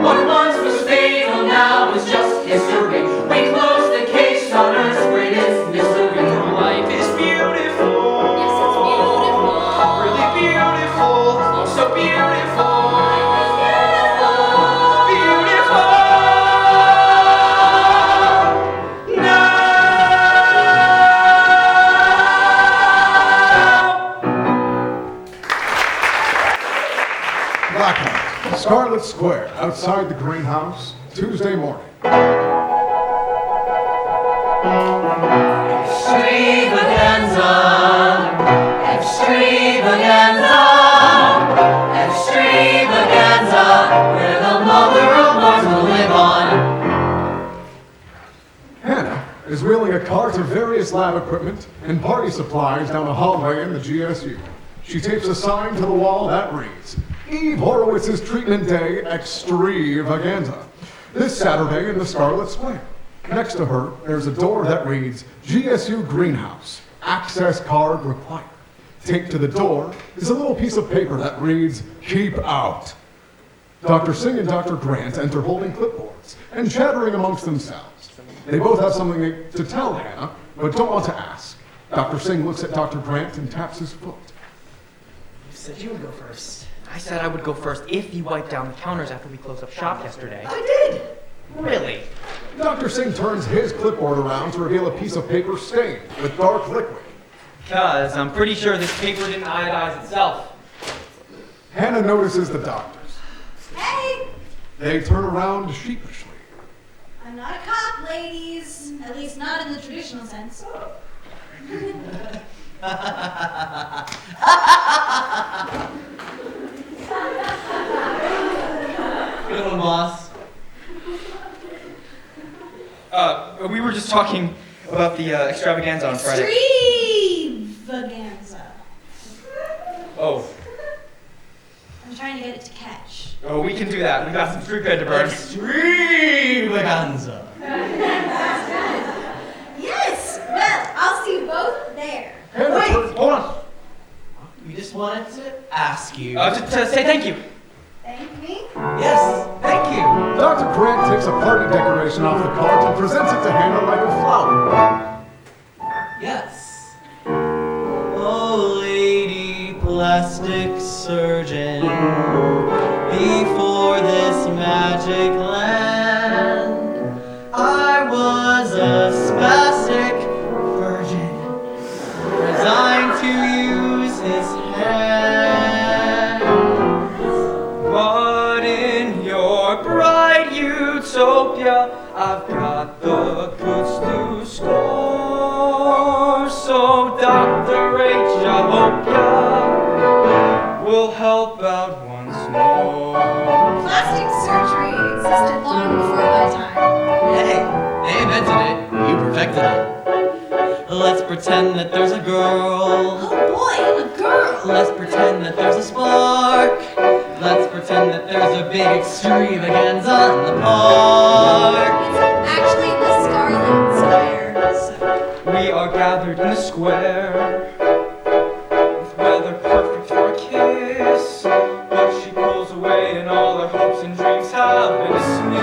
What once was fatal now is just history. We close the case on Earth's greatest mystery. Life is beautiful. Yes, it's beautiful. Really beautiful. Oh, so beautiful. Life is beautiful. Beautiful. Now. Blackout, Scarlet Square, outside the greenhouse, Tuesday morning. extravaganza, extravaganza, where the mother of Mars will live on. Hannah is wheeling a cart of various lab equipment and party supplies down a hallway in the GSU. She tapes a sign to the wall that reads, Eve Horowitz's Treatment Day Extravaganza, this Saturday in the Scarlet Square. Next to her, there's a door that reads, GSU Greenhouse, access card required. Taped to the door is a little piece of paper that reads, Keep out. Dr. Singh and Dr. Grant enter holding clipboards and chattering amongst themselves. They both have something to tell Hannah, but don't want to ask. Dr. Singh looks at Dr. Grant and taps his foot. You said you would go first. I said I would go first if you wiped down the counters after we closed up shop yesterday. I did! Really? Dr. Singh turns his clipboard around to reveal a piece of paper stained with dark liquid. Because I'm pretty sure this paper didn't iodize itself. Hannah notices the doctors. Hey! They turn around sheepishly. I'm not a cop, ladies. At least not in the traditional sense. Good one, boss. We were just talking about the extravaganza on Friday. Extravaganza. Oh. I'm trying to get it to catch. Oh, we can do that. We got some street cred to burn. Extravaganza. Yes! Well, I'll see you both there. Wait, hold on. We just wanted to ask you. To say thank you. Thank me? Yes, thank you. Dr. Grant takes a party decoration off the cart and presents it to Hannah like a flower. Yes. Oh, lady plastic surgeon, before this magic land, I was a spastic virgin, resigned to use his hand. But in your bright utopia, I've got the goods to score. So, Dr. H, I hope ya will help out once more. Plastic surgery existed long before my time. Hey, they invented it. You perfected it. Let's pretend that there's a girl. Oh boy, a girl! Let's pretend that there's a spark. Let's pretend that there's a big extravaganza in the park. It's actually the Scarlet Square, so... We are gathered in the square, with weather perfect for a kiss. But she pulls away and all her hopes and dreams have been dismissed.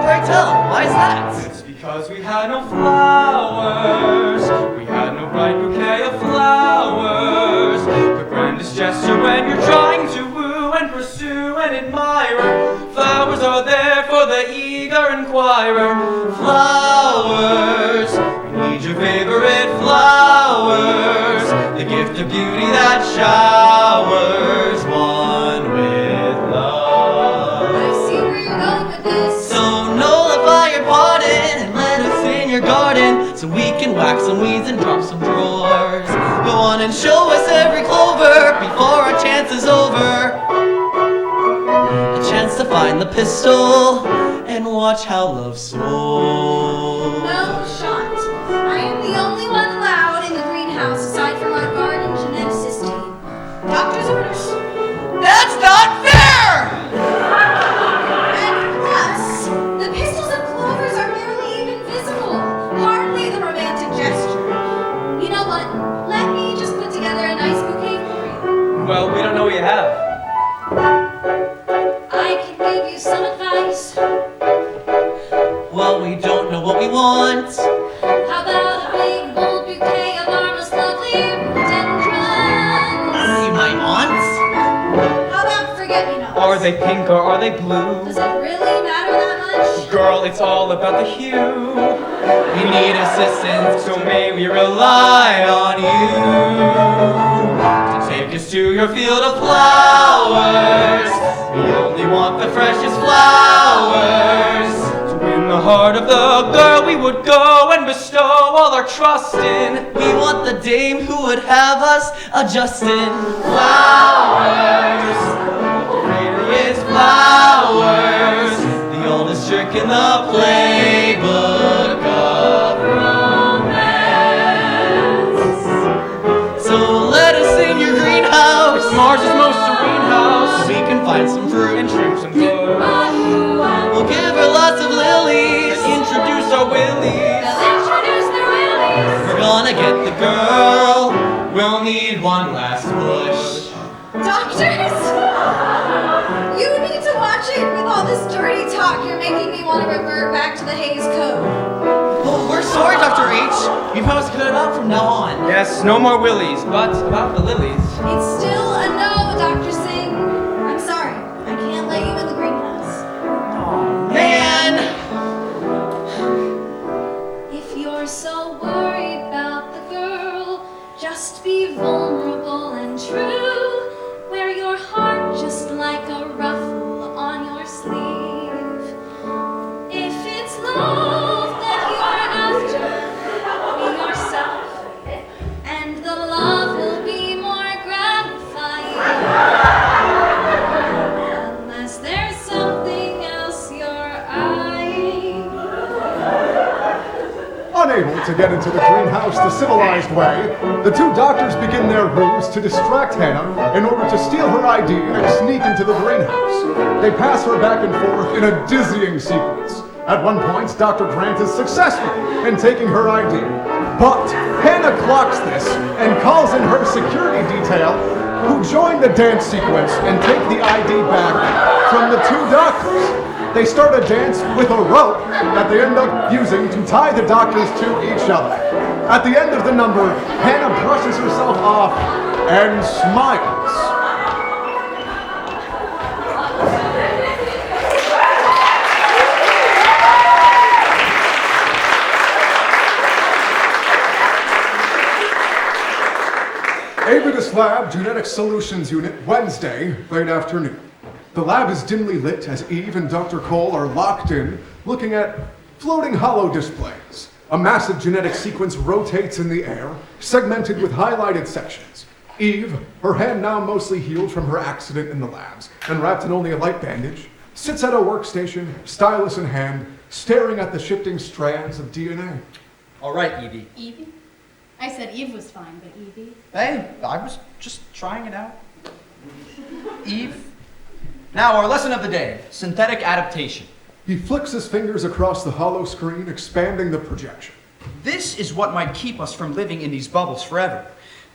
Pray tell, why is that? It's because we had no flowers. We had no bright bouquet of flowers. The grandest gesture when you're trying to woo and pursue an admirer. Flowers are there for the eager inquirer. Flowers, we need your favorite flowers. The gift of beauty that showers one with love. I see where you're going with this. So nullify your pardon and let us in your garden, so we can whack some weeds and drop some drawers. Go on and show us every clover before our chance is over. A chance to find the pistol and watch how love soars. No shot. I am the only one allowed in the greenhouse aside from our garden geneticist team. Doctor's orders. That's not fair! And plus, the pistols and clovers are barely even visible. Hardly the romantic gesture. You know what? Let me just put together a nice bouquet for you. Well, we don't know what you have. I can give you some advice. Well, we don't know what we want. How about a big, bold bouquet of our most lovely rhododendrons? You might want. How about forget-me-nots? Are they pink or are they blue? Does it really matter that much? Girl, it's all about the hue. We need assistance, so may we rely on you to take us to your field of flowers. We only want the freshest flowers. To win the heart of the girl, we would go and bestow all our trust in. We want the dame who would have us adjusting. Flowers, radiant flowers, the oldest trick in the playbook of romance. So let us in your greenhouse, Mars' most serene house. we can find some fruit And trim some flowers. We'll give her lots of lilies, Introduce our willies. we're gonna get the girl. We'll need one last push. Doctors? You need to watch it with all this dirty talk. You're making me want to revert back to the Hays Code. Oh, we're sorry, Dr. H. You promised to cut it out from now on. Yes, no more willies, but about the lilies. It's still a no, Dr. Singh. I'm sorry. I can't let you in the greenhouse. Man! If you're so worried about the girl, just be vulnerable and true. Wear your heart just like a ruffle on your sleeve. If it's love that you're after, be yourself, and the love will be more gratifying. Unless there's something else you're eyeing. Unable to get into the greenhouse the civilized way, the two doctors begin their ruse to distract Hannah in order to steal her ID and sneak into the greenhouse. They pass her back and forth in a dizzying sequence. At one point, Dr. Grant is successful in taking her ID. But Hannah clocks this and calls in her security detail, who join the dance sequence and take the ID back from the two doctors. They start a dance with a rope that they end up using to tie the doctors to each other. At the end of the number, Hannah brushes herself off and smiles. Avidus Lab Genetic Solutions Unit, Wednesday, late afternoon. The lab is dimly lit as Eve and Dr. Cole are locked in, looking at floating hollow displays. A massive genetic sequence rotates in the air, segmented with highlighted sections. Eve, her hand now mostly healed from her accident in the labs, and wrapped in only a light bandage, sits at a workstation, stylus in hand, staring at the shifting strands of DNA. All right, Evie. Evie? I said Eve was fine, but Evie? Hey, I was just trying it out. Eve. Now, our lesson of the day, synthetic adaptation. He flicks his fingers across the hollow screen, expanding the projection. This is what might keep us from living in these bubbles forever,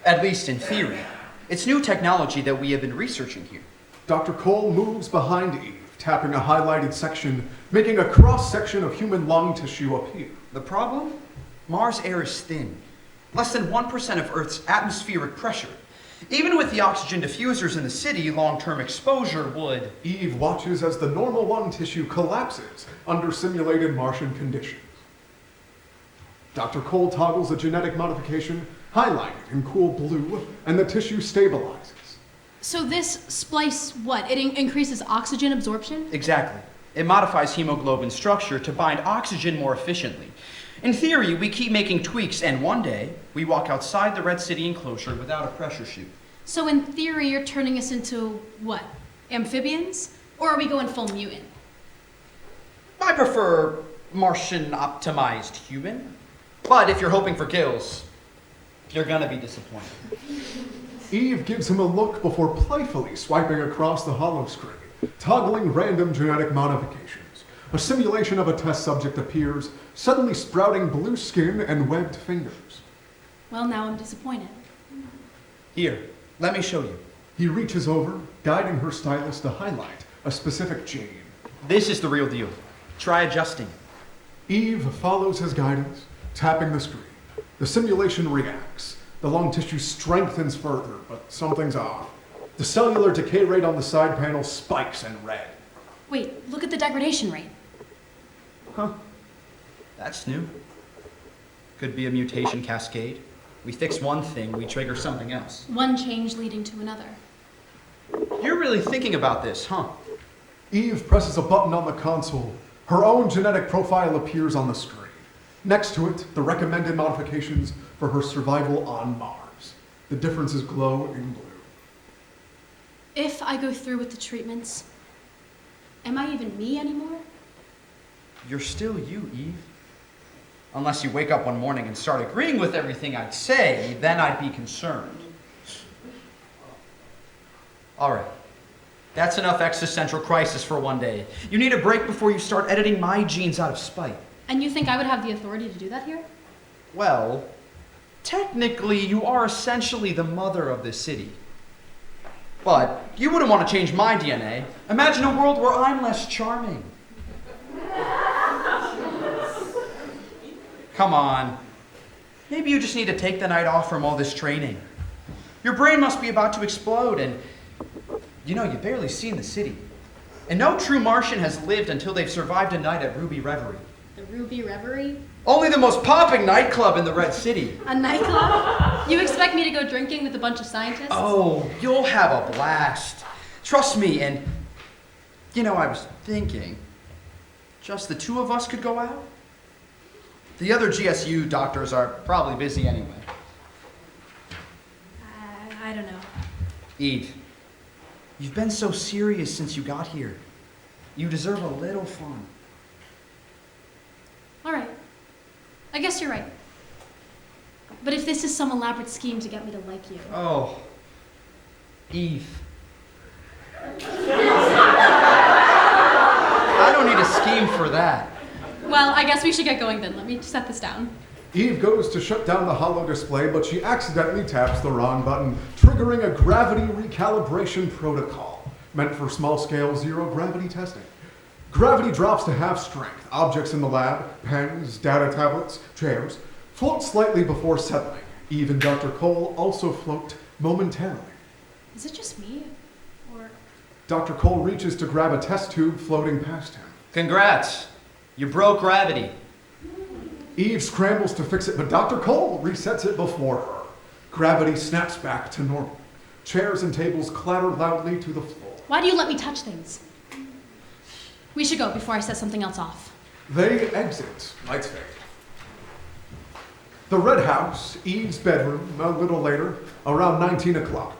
at least in theory. It's new technology that we have been researching here. Dr. Cole moves behind Eve, tapping a highlighted section, making a cross-section of human lung tissue appear. The problem? Mars' air is thin. Less than 1% of Earth's atmospheric pressure. Even with the oxygen diffusers in the city, long-term exposure would... Eve watches as the normal lung tissue collapses under simulated Martian conditions. Dr. Cole toggles a genetic modification, highlighted in cool blue, and the tissue stabilizes. So this splice, what? It increases oxygen absorption? Exactly. It modifies hemoglobin structure to bind oxygen more efficiently. In theory, we keep making tweaks, and one day, we walk outside the Red City enclosure without a pressure chute. So in theory, you're turning us into, what, amphibians? Or are we going full mutant? I prefer Martian-optimized human. But if you're hoping for gills, you're gonna be disappointed. Eve gives him a look before playfully swiping across the hollow screen, toggling random genetic modifications. A simulation of a test subject appears, suddenly sprouting blue skin and webbed fingers. Well, now I'm disappointed. Here, let me show you. He reaches over, guiding her stylus to highlight a specific gene. This is the real deal. Try adjusting. Eve follows his guidance, tapping the screen. The simulation reacts. The lung tissue strengthens further, but something's off. The cellular decay rate on the side panel spikes in red. Wait, look at the degradation rate. Huh. That's new. Could be a mutation cascade. We fix one thing, we trigger something else. One change leading to another. You're really thinking about this, huh? Eve presses a button on the console. Her own genetic profile appears on the screen. Next to it, the recommended modifications for her survival on Mars. The differences glow in blue. If I go through with the treatments, am I even me anymore? You're still you, Eve. Unless you wake up one morning and start agreeing with everything I'd say, then I'd be concerned. All right. That's enough existential crisis for one day. You need a break before you start editing my genes out of spite. And you think I would have the authority to do that here? Well, technically, you are essentially the mother of this city. But you wouldn't want to change my DNA. Imagine a world where I'm less charming. Come on. Maybe you just need to take the night off from all this training. Your brain must be about to explode, and you've barely seen the city. And no true Martian has lived until they've survived a night at Ruby Reverie. The Ruby Reverie? Only the most popping nightclub in the Red City. A nightclub? You expect me to go drinking with a bunch of scientists? Oh, you'll have a blast. Trust me, and I was thinking, just the two of us could go out? The other GSU doctors are probably busy anyway. I don't know. Eve, you've been so serious since you got here. You deserve a little fun. All right. I guess you're right. But if this is some elaborate scheme to get me to like you... Oh, Eve. I don't need a scheme for that. Well, I guess we should get going then. Let me set this down. Eve goes to shut down the holo display, but she accidentally taps the wrong button, triggering a gravity recalibration protocol, meant for small-scale zero-gravity testing. Gravity drops to half strength. Objects in the lab, pens, data tablets, chairs, float slightly before settling. Eve and Dr. Cole also float momentarily. Is it just me? Or... Dr. Cole reaches to grab a test tube floating past him. Congrats. You broke gravity. Eve scrambles to fix it, but Dr. Cole resets it before her. Gravity snaps back to normal. Chairs and tables clatter loudly to the floor. Why do you let me touch things? We should go before I set something else off. They exit. Lights fade. The Red House, Eve's bedroom, a little later, around 19 o'clock.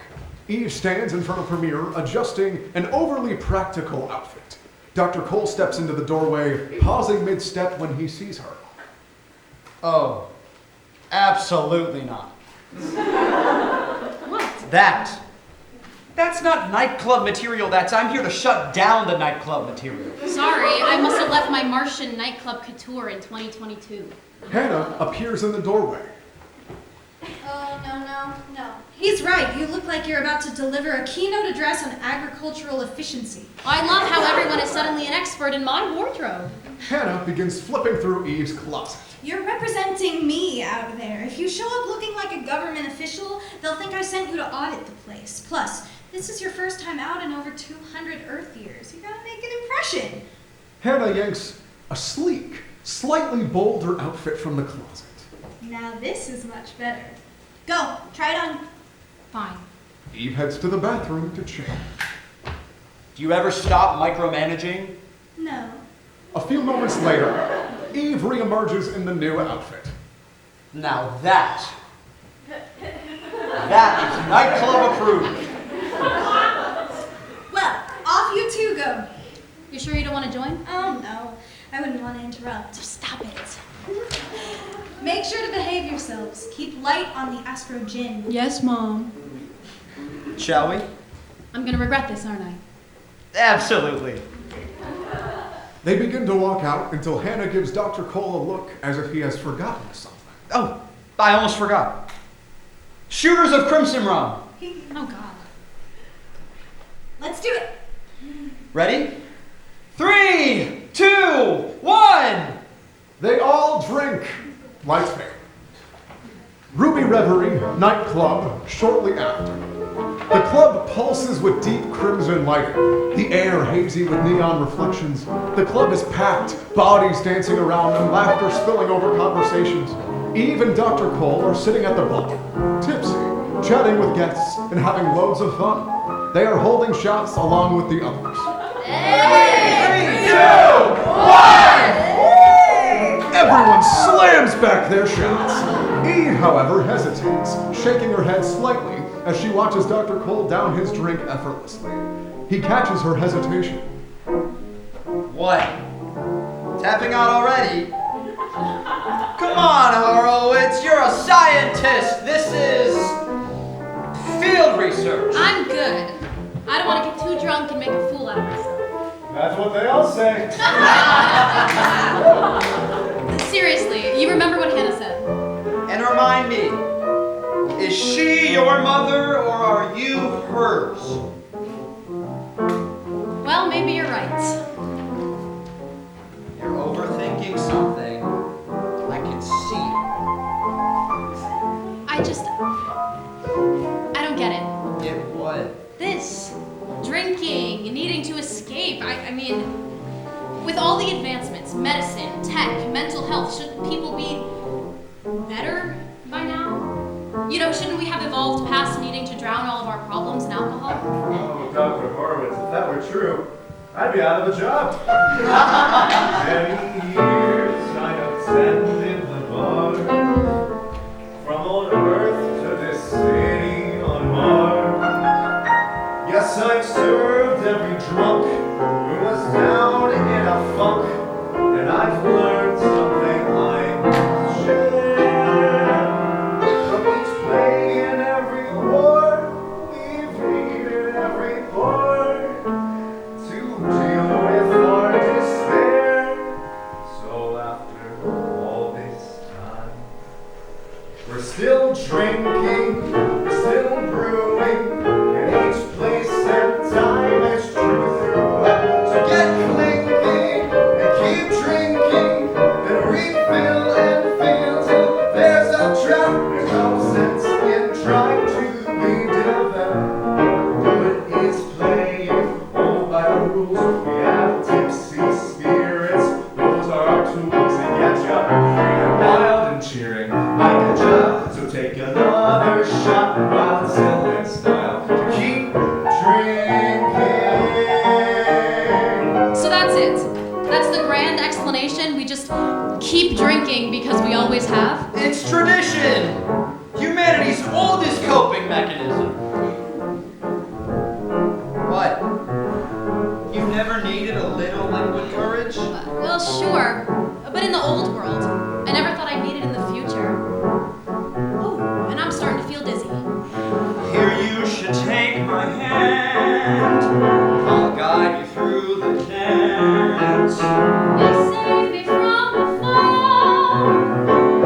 Eve stands in front of her mirror, adjusting an overly practical outfit. Dr. Cole steps into the doorway, pausing mid-step when he sees her. Oh, absolutely not. What? That's not nightclub material, I'm here to shut down the nightclub material. Sorry, I must have left my Martian nightclub couture in 2022. Hannah appears in the doorway. Oh, no. He's right. You look like you're about to deliver a keynote address on agricultural efficiency. I love how everyone is suddenly an expert in my wardrobe. Hannah begins flipping through Eve's closet. You're representing me out there. If you show up looking like a government official, they'll think I sent you to audit the place. Plus, this is your first time out in over 200 Earth years. You gotta make an impression. Hannah yanks a sleek, slightly bolder outfit from the closet. Now this is much better. Go, try it on. Fine. Eve heads to the bathroom to change. Do you ever stop micromanaging? No. A few moments later, Eve reemerges in the new outfit. Now that is nightclub approved. Well, off you two go. You sure you don't want to join? Oh, no. I wouldn't want to interrupt. Stop it. Make sure to behave yourselves. Keep light on the Astro Gin. Yes, Mom. Shall we? I'm gonna regret this, aren't I? Absolutely. They begin to walk out until Hannah gives Dr. Cole a look as if he has forgotten something. Oh, I almost forgot. Shooters of Crimson Rum. Oh, God. Let's do it. Ready? 3, 2, 1. They all drink. Lights fade. Ruby Reverie nightclub shortly after. The club pulses with deep crimson lighting, the air hazy with neon reflections. The club is packed, bodies dancing around and laughter spilling over conversations. Eve and Dr. Cole are sitting at the bar, tipsy, chatting with guests and having loads of fun. They are holding shots along with the others. 3, 2, 1. Everyone slams back their shots. Eve, however, hesitates, shaking her head slightly as she watches Dr. Cole down his drink effortlessly. He catches her hesitation. What? Tapping out already? Come on, Horowitz, you're a scientist. This is field research. I'm good. I don't want to get too drunk and make a fool out of myself. That's what they all say. Seriously, you remember what Hannah said? And remind me, is she your mother or are you hers? Well, maybe you're right. You're overthinking something. I can see I don't get it. it. Get what? This. Drinking, needing to escape. I mean, with all the advancements, medicine, tech, mental health, shouldn't people be better by now? You know, shouldn't we have evolved past needing to drown all of our problems in alcohol? Oh, Dr. Horowitz, if that were true, I'd be out of a job. Many years I have tended the bar, from old Earth to this city on Mars. Yes, I've served every drunk who was down in a funk, and I've learned something I must share. From each play and every war, we've needed every part to deal with our despair. So after all this time, we're still drinking, we're still brewing, and each place and time is true throughout. So get clinking and keep drinking and refill and fill till there's a drought. There's no sense in trying to be devout. Good is playing all by the rules. We have tipsy spirits. Those are our tools to get you free and wild and cheering like a job. So take another shot while it's still in style to keep drinking. So that's it. That's the grand explanation. We just keep drinking because we always have. It's tradition! Humanity's oldest coping mechanism. What? You've never needed a little liquid courage? Well, sure. But in the old world. I never thought I'd need it in the future. Oh, and I'm starting to feel dizzy. Here you should take my hand. I'll guide you through the dance. You save me from the fall.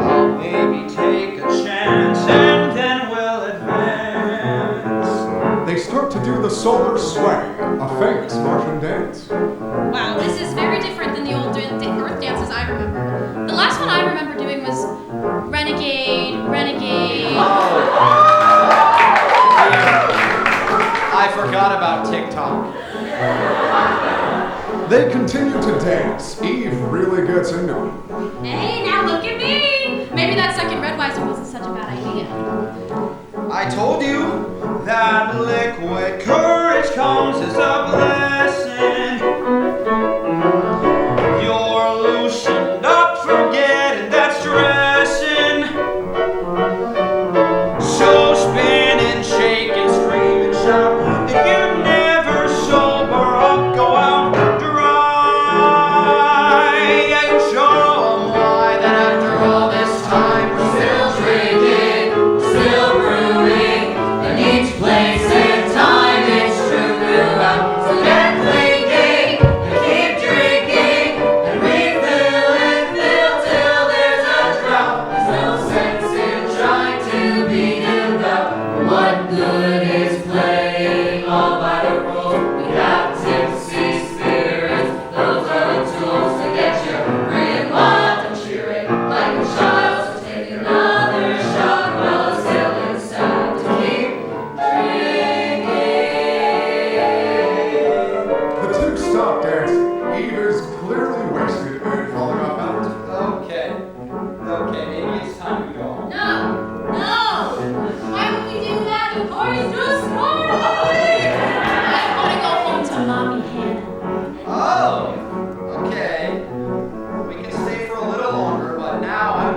I'll maybe take a chance and then we'll advance. They start to do the solar sway, a famous Martian dance. Wow, this is very different than the old Earth dances I remember. The last one I remember doing was Renegade, Renegade. I forgot about TikTok. They continue to dance. Eve really gets into it. Hey, now look at me! Maybe that second Redweiser wasn't such a bad idea. I told you that liquid courage comes as a blessing. You're loosened up, forgetting that stressing. So spin and shake and scream and shout that you're never sober or go out dry. Yeah, you show 'em why that after all this time we're still drinking, still brewing, and each place and time is true throughout. So get clinking and keep drinking and refill and fill till there's a drought. There's no sense in trying to be devout. What good is playing all by the rules? We have tipsy spirits. Those are the tools to get you free and wild and cheering like a child. So take another shot while it's still inside to keep drinking. The two stop dancing. Eve is clearly wasted and falling off balance. Okay, maybe it's time to go home. No! Why would we do that? The party's just started! I want to go home to Mommy Hannah. Oh, okay. We can stay for a little longer, but now I'm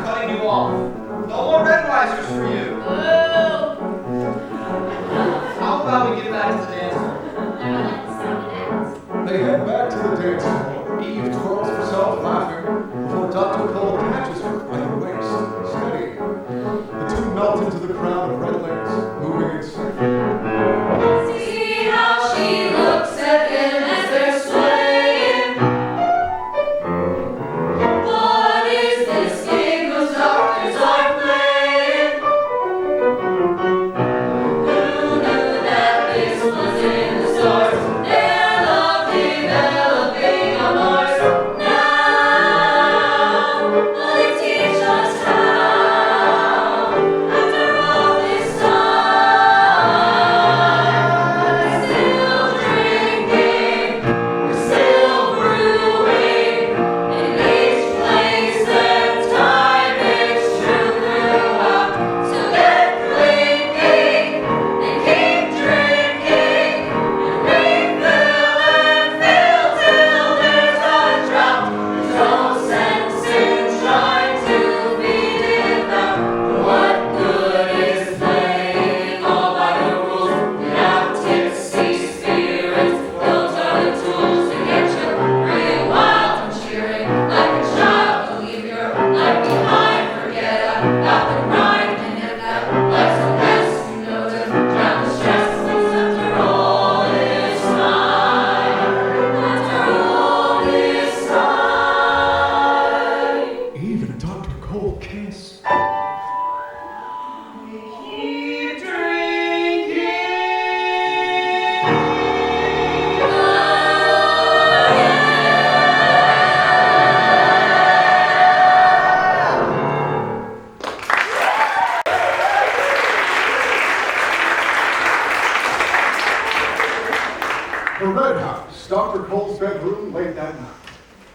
The Red House, Dr. Cole's bedroom late that night.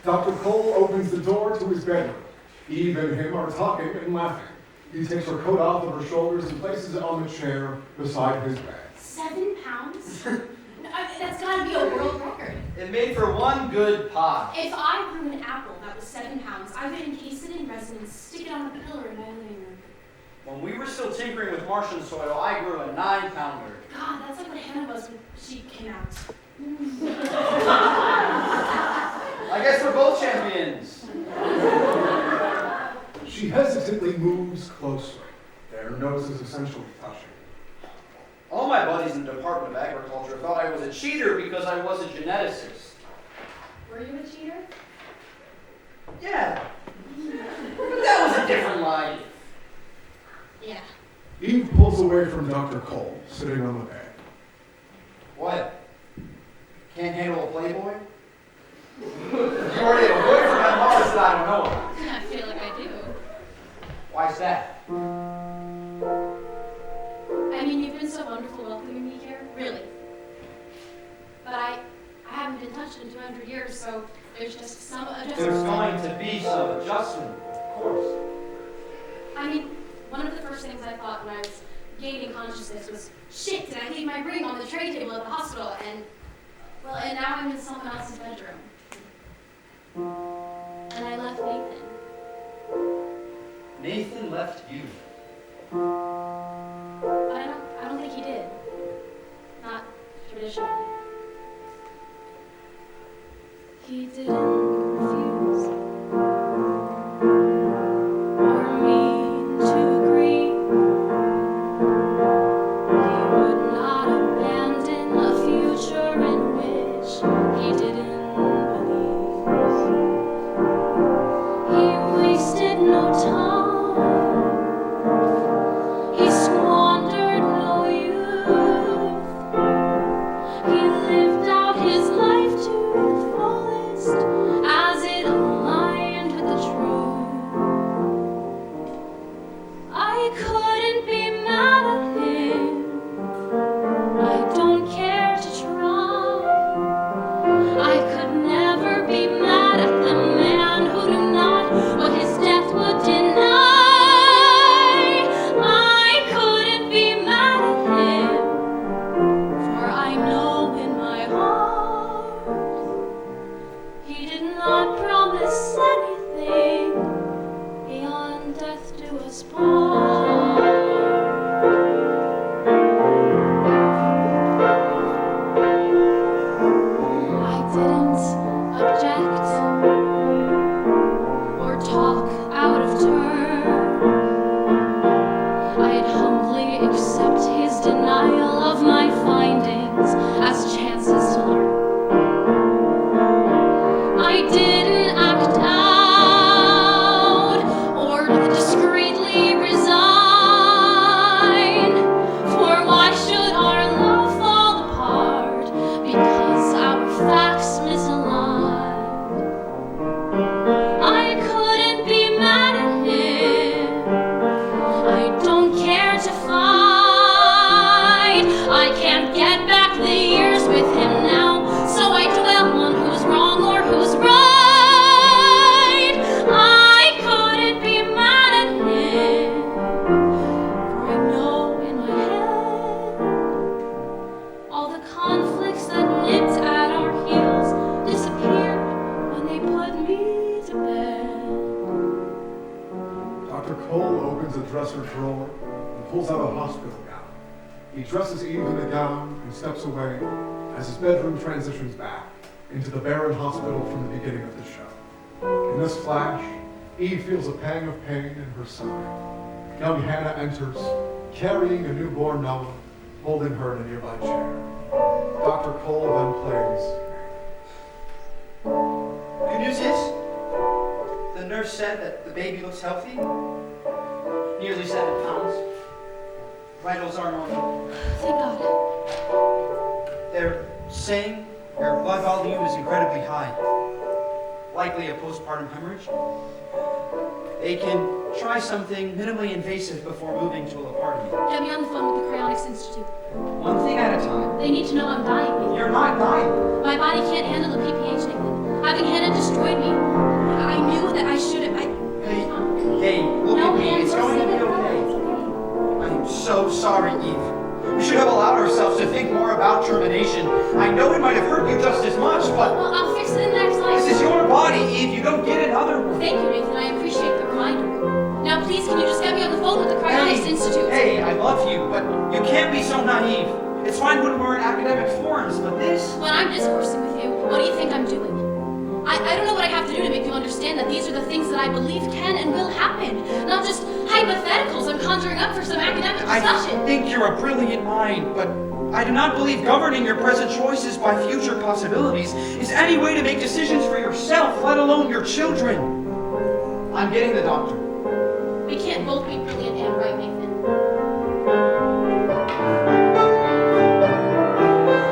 Dr. Cole opens the door to his bedroom. Eve and him are talking and laughing. He takes her coat off of her shoulders and places it on the chair beside his bed. 7 pounds? That's gotta be a world record. It made for one good pie. If I grew an apple that was 7 pounds, I would encase it in resin and stick it on a pillar in my living room. When we were still tinkering with Martian soil, I grew a 9-pounder. God, that's like what Hannah was when she came out. I guess we're both champions. She hesitantly moves closer. Their noses essentially touching. All my buddies in the Department of Agriculture thought I was a cheater because I was a geneticist. Were you a cheater? Yeah. But that was a different life. Yeah. Eve pulls away from Dr. Cole, sitting on the bed. What? Can't handle a playboy? You already have a boyfriend on Mars that I don't know about. I feel like I do. Why's that? I mean, you've been so wonderful welcoming me here, really. But I haven't been touched in 200 years, so there's just some adjustment. There's going to be some adjustment, of course. I mean, one of the first things I thought when I was gaining consciousness was, shit, did I leave my ring on the tray table at the hospital? And now I'm in someone else's bedroom. And I left Nathan. Nathan left you. But I don't think he did. Not traditionally. He didn't refuse or mean to agree. He would not abandon a future in which he didn't believe. He wasted no time. He squandered no youth. He lived out his life to the fullest as it aligned with the truth. I couldn't be mad at him. I don't care to try. I could never be mad at the man who knew not what his death would deny. I couldn't be mad at him, for I know in my heart he did not promise anything beyond death do us part. I didn't object or talk out of turn. I'd humbly accept his denial of my findings as chances to learn. I didn't act out or discreetly resign, for why should our love fall apart because our facts misaligned? I couldn't be mad at him. I don't care to fight. I can't get back the years with him now, so I dwell on who's wrong or who's right. I couldn't be mad at him, for I know in my head all the conflicts that nipped at our heels disappeared when they put me to bed. Dr. Cole opens a dresser drawer and pulls out a hospital gown. He dresses Eve in the gown and steps away as his bedroom transitions back into the barren hospital from the beginning of the show. In this flash, Eve feels a pang of pain in her side. Young Hannah enters, carrying a newborn Noah, holding her in a nearby chair. Dr. Cole then plays. Good news is, the nurse said that the baby looks healthy. Nearly 7 pounds. Vitals are normal. Thank God. They're saying your blood volume is incredibly high. Likely a postpartum hemorrhage. They can try something minimally invasive before moving to a laparoscopy. Get me on the phone with the Cryonics Institute. One thing at a time. They need to know I'm dying, Nathan. You're not dying. My body can't handle the PPH, Nathan. Having Hannah destroyed me, I knew that I should have. Hey, look No, at me. Hannah, It's going to be okay. I'm so sorry, Eve. We should have allowed ourselves to think more about termination. I know it might have hurt you just as much, but Well, I'll fix it in the next life. this is your body, Eve. You don't get another one. Thank you, Nathan. I appreciate the reminder. Now, please, can you just get me on the phone with the Cryonics Institute? Hey, I love you, but you can't be so naive. It's fine when we're in academic forums, but this... When I'm discoursing with you, what do you think I'm doing? I don't know what I have to do to make you understand that these are the things that I believe can and will happen, not just hypotheticals I'm conjuring up for some academic discussion. I think you're a brilliant mind, but I do not believe governing your present choices by future possibilities is any way to make decisions for yourself, let alone your children. I'm getting the doctor. We can't both be brilliant and right, Nathan.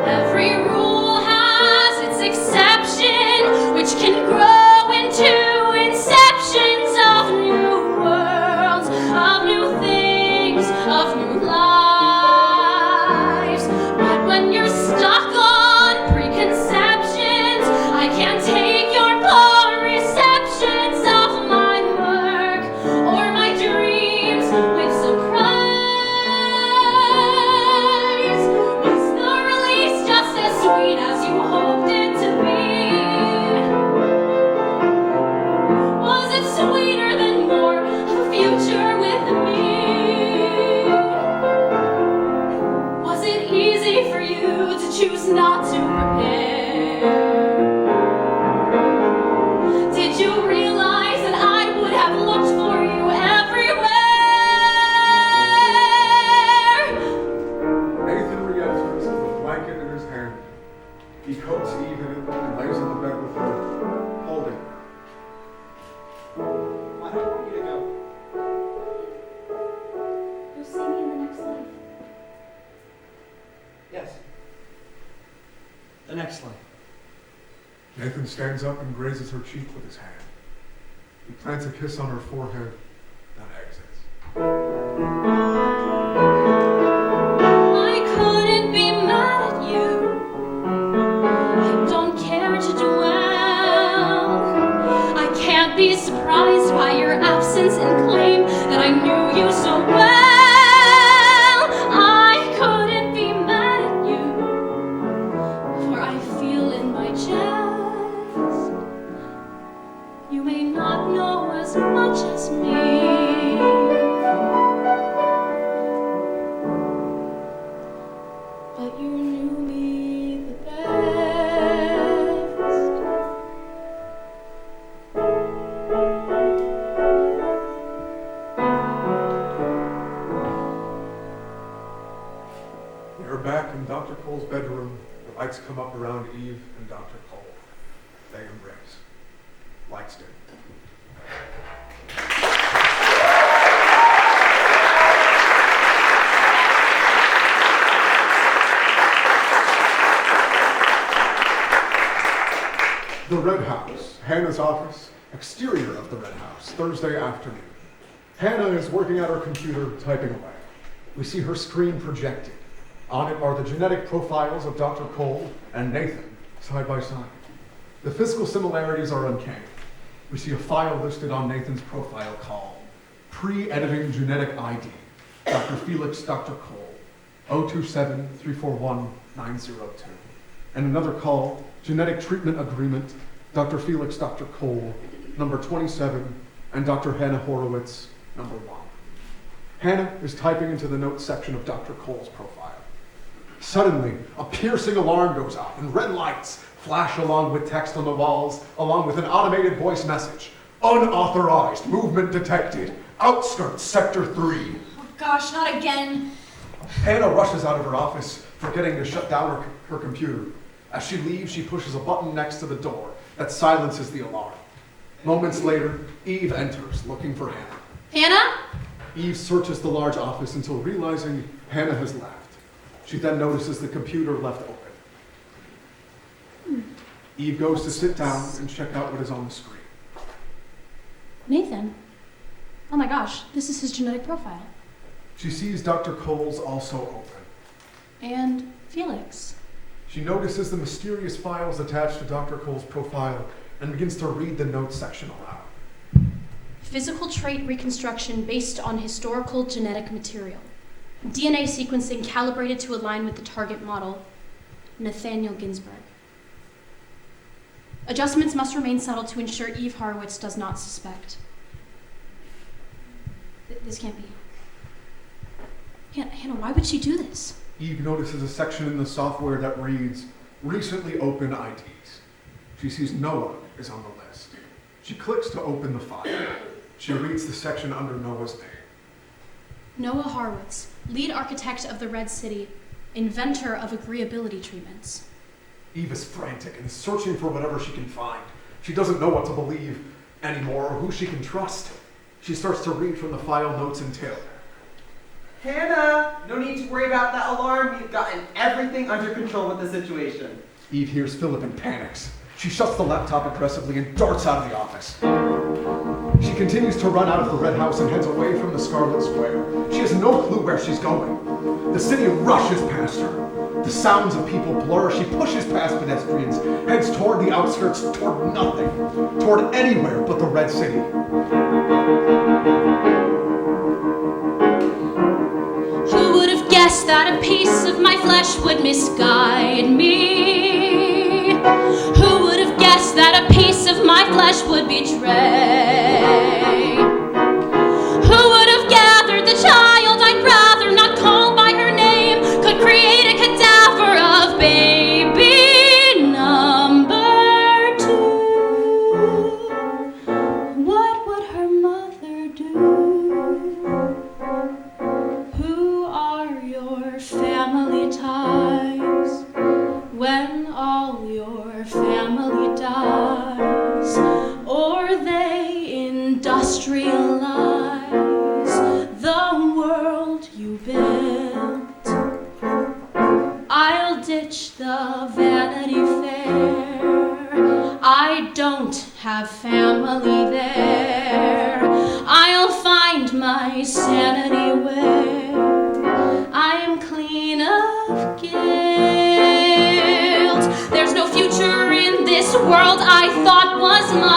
Every rule has its exception, which can grow into inceptions of new worlds, of new things, of new lives. But when you're stuck on preconceptions, I can't take your poor receptions of my work or my dreams with surprise. Was the release just as sweet as you hoped it to be? Was it sweeter than more of a future with me? Was it easy for you to choose not to prepare? Did you realize that I would have looked for you everywhere? Nathan re-enters with a blanket in his hand. He coats Eve in it and lays on the bed with her, holding her. I don't want you to go. You'll see me in the next life. Yes. The next life. Nathan stands up and grazes her cheek with his hand. He plants a kiss on her forehead, then exits. I couldn't be mad at you. I don't care to dwell. I can't be surprised by your absence and claim that I knew you so well. I couldn't be mad at you, for I feel in my chest you may not know as much as me. But you knew me the best. We are back in Dr. Cole's bedroom. The lights come up around Eve and Dr. Cole. They embrace. Lights dim. The Red House, Hannah's office, exterior of the Red House, Thursday afternoon. Hannah is working at her computer, typing away. We see her screen projected. On it are the genetic profiles of Dr. Cole and Nathan, side by side. The physical similarities are uncanny. We see a file listed on Nathan's profile called Pre-Editing Genetic ID, Dr. Felix Dr. Cole, 027-341-902. And another call, Genetic Treatment Agreement, Dr. Felix Dr. Cole, number 27, and Dr. Hannah Horowitz, number 1. Hannah is typing into the notes section of Dr. Cole's profile. Suddenly, a piercing alarm goes off and red lights flash along with text on the walls, along with an automated voice message. Unauthorized movement detected. Outskirts, Sector 3. Oh gosh, not again. Hannah rushes out of her office, forgetting to shut down her computer. As she leaves, she pushes a button next to the door that silences the alarm. Moments later, Eve enters, looking for Hannah. Hannah? Eve searches the large office until realizing Hannah has left. She then notices the computer left open. Eve goes to sit down and check out what is on the screen. Nathan. Oh my gosh, this is his genetic profile. She sees Dr. Cole's also open. And Felix. She notices the mysterious files attached to Dr. Cole's profile and begins to read the notes section aloud. Physical trait reconstruction based on historical genetic material. DNA sequencing calibrated to align with the target model, Nathaniel Ginsburg. Adjustments must remain subtle to ensure Eve Horowitz does not suspect. This can't be. Hannah, why would she do this? Eve notices a section in the software that reads, recently opened IDs. She sees Noah is on the list. She clicks to open the file. She reads the section under Noah's name. Noah Horowitz, lead architect of the Red City, inventor of agreeability treatments. Eve is frantic and searching for whatever she can find. She doesn't know what to believe anymore or who she can trust. She starts to read from the file notes until... Hannah, no need to worry about that alarm. We've gotten everything under control with the situation. Eve hears Philip and panics. She shuts the laptop aggressively and darts out of the office. She continues to run out of the red house and heads away from the Scarlet Square. She has no clue where she's going. The city rushes past her. The sounds of people blur. She pushes past pedestrians, heads toward the outskirts, toward nothing, toward anywhere but the Red City. Who would have guessed that a piece of my flesh would misguide me? Who would have guessed that a piece of my flesh would betray? Who would have gathered the child I'd rather not call by her name could create a cadaver of baby number 2? What would her mother do? Who are your family ties when all your family dies? Or they industrialize the world you built? I'll ditch the Vanity Fair. I don't have family there. I'll find my sanity where I am clean of guilt. There's no future in this world I thought was mine.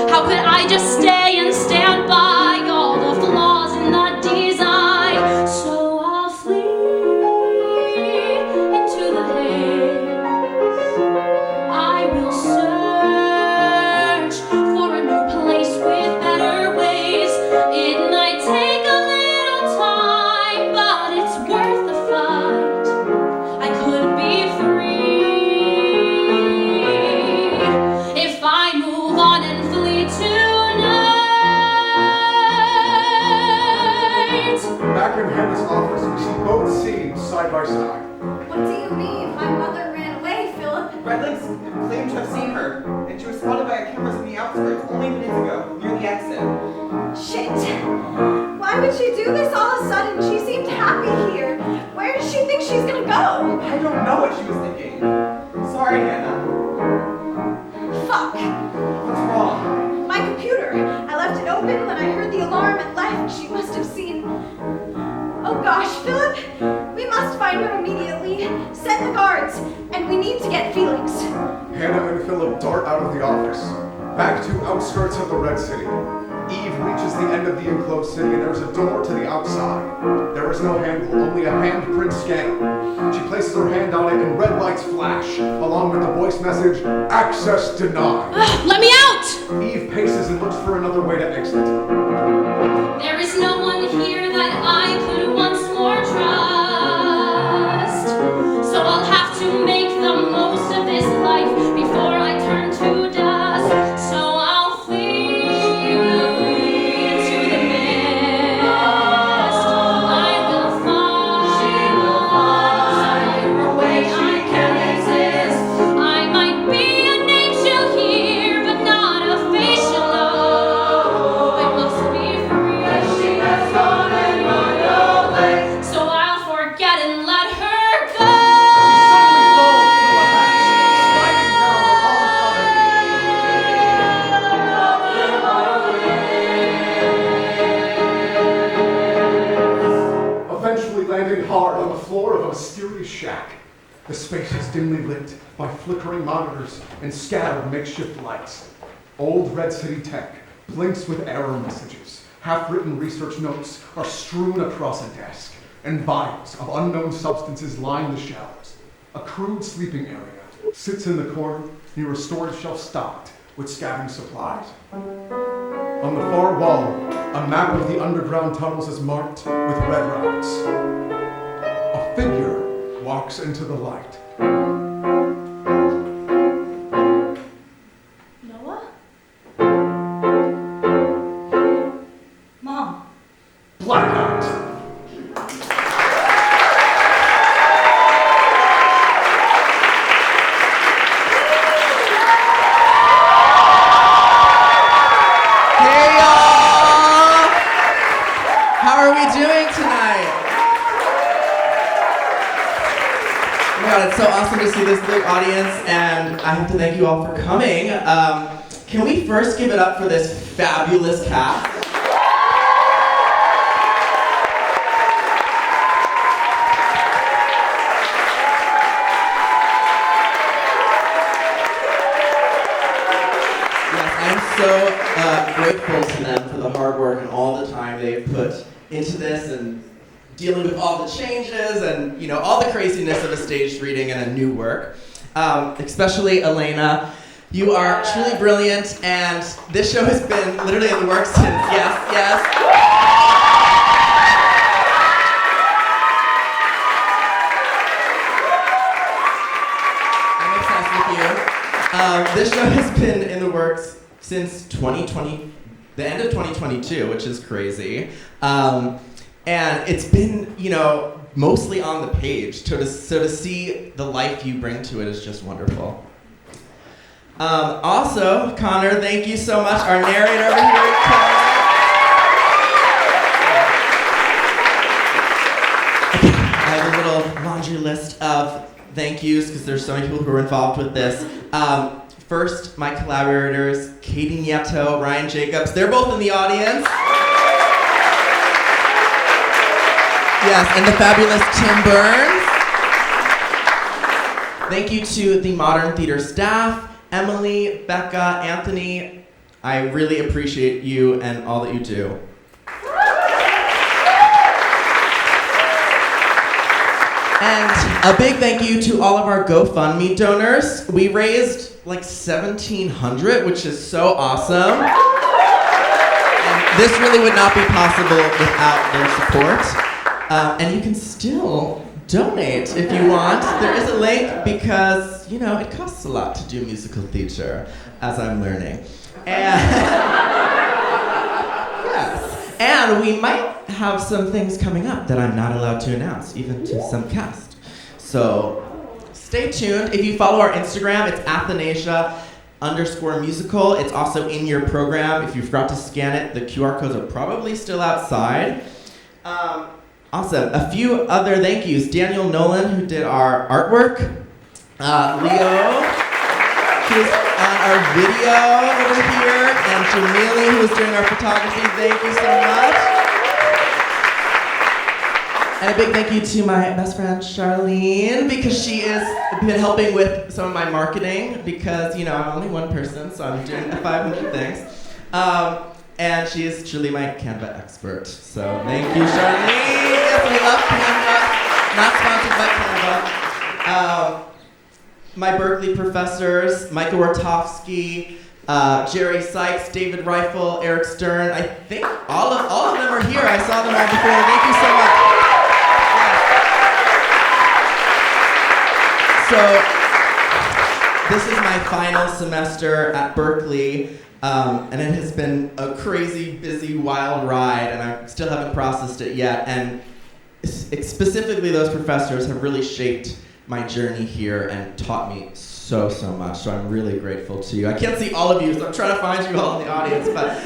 How could I just stay and stand by all the flaws in the design? So I'll flee into the haze. I will search for a new place with better ways. It might take a little time, but it's worth the fight. I could be free if I move on and flee tonight. Back in Hannah's office, we see both scenes side by side. What do you mean? My mother ran away, Philip. Redlegs claimed to have seen her, and she was spotted by cameras in the outskirts only minutes ago, near the exit. Shit. Why would she do this all of a sudden? She seemed happy here. Where does she think she's gonna go? I don't know what she was thinking. Sorry, Hannah. Fuck. What's wrong? My computer. I left it open when I heard the alarm and left. She must have seen... Oh gosh, Philip. We must find her immediately. Send the guards. And we need to get Felix. Hannah and Philip dart out of the office, back to outskirts of the Red City. Eve reaches the end of the enclosed city and there's a door to the outside. There is no handle, only a handprint scanner. She places her hand on it and red lights flash, along with the voice message, access denied. Let me out! Eve paces and looks for another way to exit. There is no one here that I could once more trust. So I'll have to make the most of this life before I turn to dust. So I'll flee into the mist. I will find a way I can exist. I might be a name she'll hear, but not a face she'll know. I must be free. floor of a mysterious shack. The space is dimly lit by flickering monitors and scattered makeshift lights. Old Red City tech blinks with error messages. Half-written research notes are strewn across a desk, and vials of unknown substances line the shelves. A crude sleeping area sits in the corner near a storage shelf stocked with scavenged supplies. On the far wall, a map of the underground tunnels is marked with red routes. A figure walks into the light. Noah? Mom. Blackout! How are we doing tonight? Oh my God, it's so awesome to see this big audience, and I have to thank you all for coming. Can we first give it up for this fabulous cast? So grateful to them for the hard work and all the time they've put into this and dealing with all the changes and, you know, all the craziness of a staged reading and a new work. Especially Elena, you are truly brilliant, and this show has been literally in the works since, yes. I'm obsessed with you. This show has been in the works since 2020, the end of 2022, which is crazy. And it's been, you know, mostly on the page. So to see the life you bring to it is just wonderful. Also, Connor, thank you so much. Our narrator over here, Connor. I have a little laundry list of thank yous because there's so many people who are involved with this. First, my collaborators, Katie Nieto, Ryan Jacobs. They're both in the audience. Yes, and the fabulous Tim Burns. Thank you to the Modern Theater staff, Emily, Becca, Anthony. I really appreciate you and all that you do. And a big thank you to all of our GoFundMe donors. We raised like $1,700, which is so awesome. And this really would not be possible without their support. And you can still donate if you want. There is a link because, you know, it costs a lot to do musical theater, as I'm learning. And yes. And we might have some things coming up that I'm not allowed to announce, even to some cast. So stay tuned. If you follow our Instagram, it's Athanasia_musical. It's also in your program. If you forgot to scan it, the QR codes are probably still outside. Awesome. A few other thank yous. Daniel Nolan, who did our artwork. Leo, who's on our video over here. And Jamili, who's doing our photography. Thank you so much. And a big thank you to my best friend, Charlene, because she has been helping with some of my marketing because, you know, I'm only one person, so I'm doing 500 things. And she is truly my Canva expert. So thank you, Charlene. Yes, we love Canva. Not sponsored by Canva. My Berkeley professors, Micah Wartofsky, Jerry Sykes, David Reifel, Eric Stern. I think all of them are here. I saw them all before. Thank you so much. So this is my final semester at Berkeley. And it has been a crazy, busy, wild ride, and I still haven't processed it yet. And specifically, those professors have really shaped my journey here and taught me so much. So I'm really grateful to you. I can't see all of you, so I'm trying to find you all in the audience. But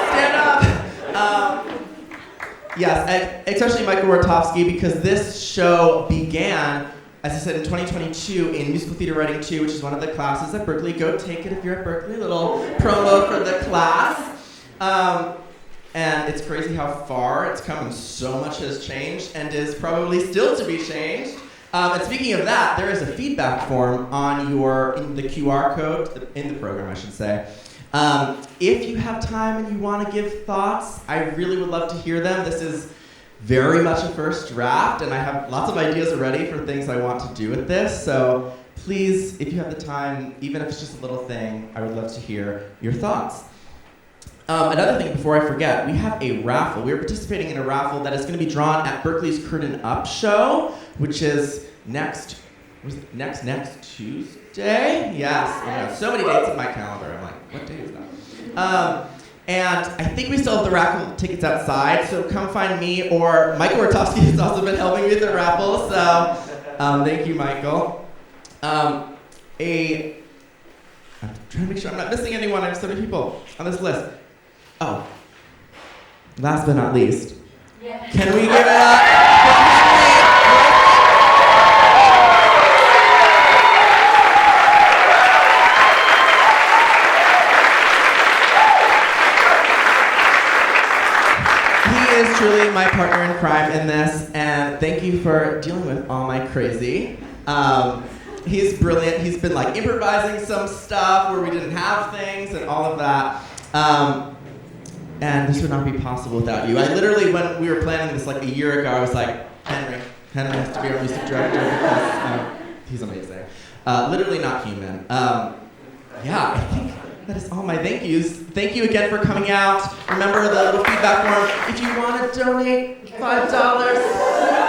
stand up. Yes, especially Michael Wartofsky, because this show began, as I said, in 2022 in Musical Theater Writing 2, which is one of the classes at Berkeley. Go take it if you're at Berkeley. Little promo for the class. and it's crazy how far it's come and so much has changed and is probably still to be changed. And speaking of that, there is a feedback form on in the QR code, in the program, I should say. If you have time and you want to give thoughts, I really would love to hear them. This is very much a first draft, and I have lots of ideas already for things I want to do with this. So please, if you have the time, even if it's just a little thing, I would love to hear your thoughts. Another thing before I forget, we have a raffle. We're participating in a raffle that is going to be drawn at Berkeley's Curtain Up show, which is next Tuesday? Yes. I have so many dates in my calendar. I'm like, what day is that? And I think we still have the raffle tickets outside, so come find me, or Michael Rotowski has also been helping me with the raffle, so thank you, Michael. I'm trying to make sure I'm not missing anyone. I have so many people on this list. Oh, last but not least, can we give it up for He is truly my partner in crime in this, and thank you for dealing with all my crazy. He's brilliant. He's been like improvising some stuff where we didn't have things and all of that. And this would not be possible without you. I literally, when we were planning this like a year ago, I was like, Henry has to be our music director because he's amazing. Literally not human. Yeah, I think that is all my thank yous. Thank you again for coming out. Remember the little feedback form. If you want to donate $5,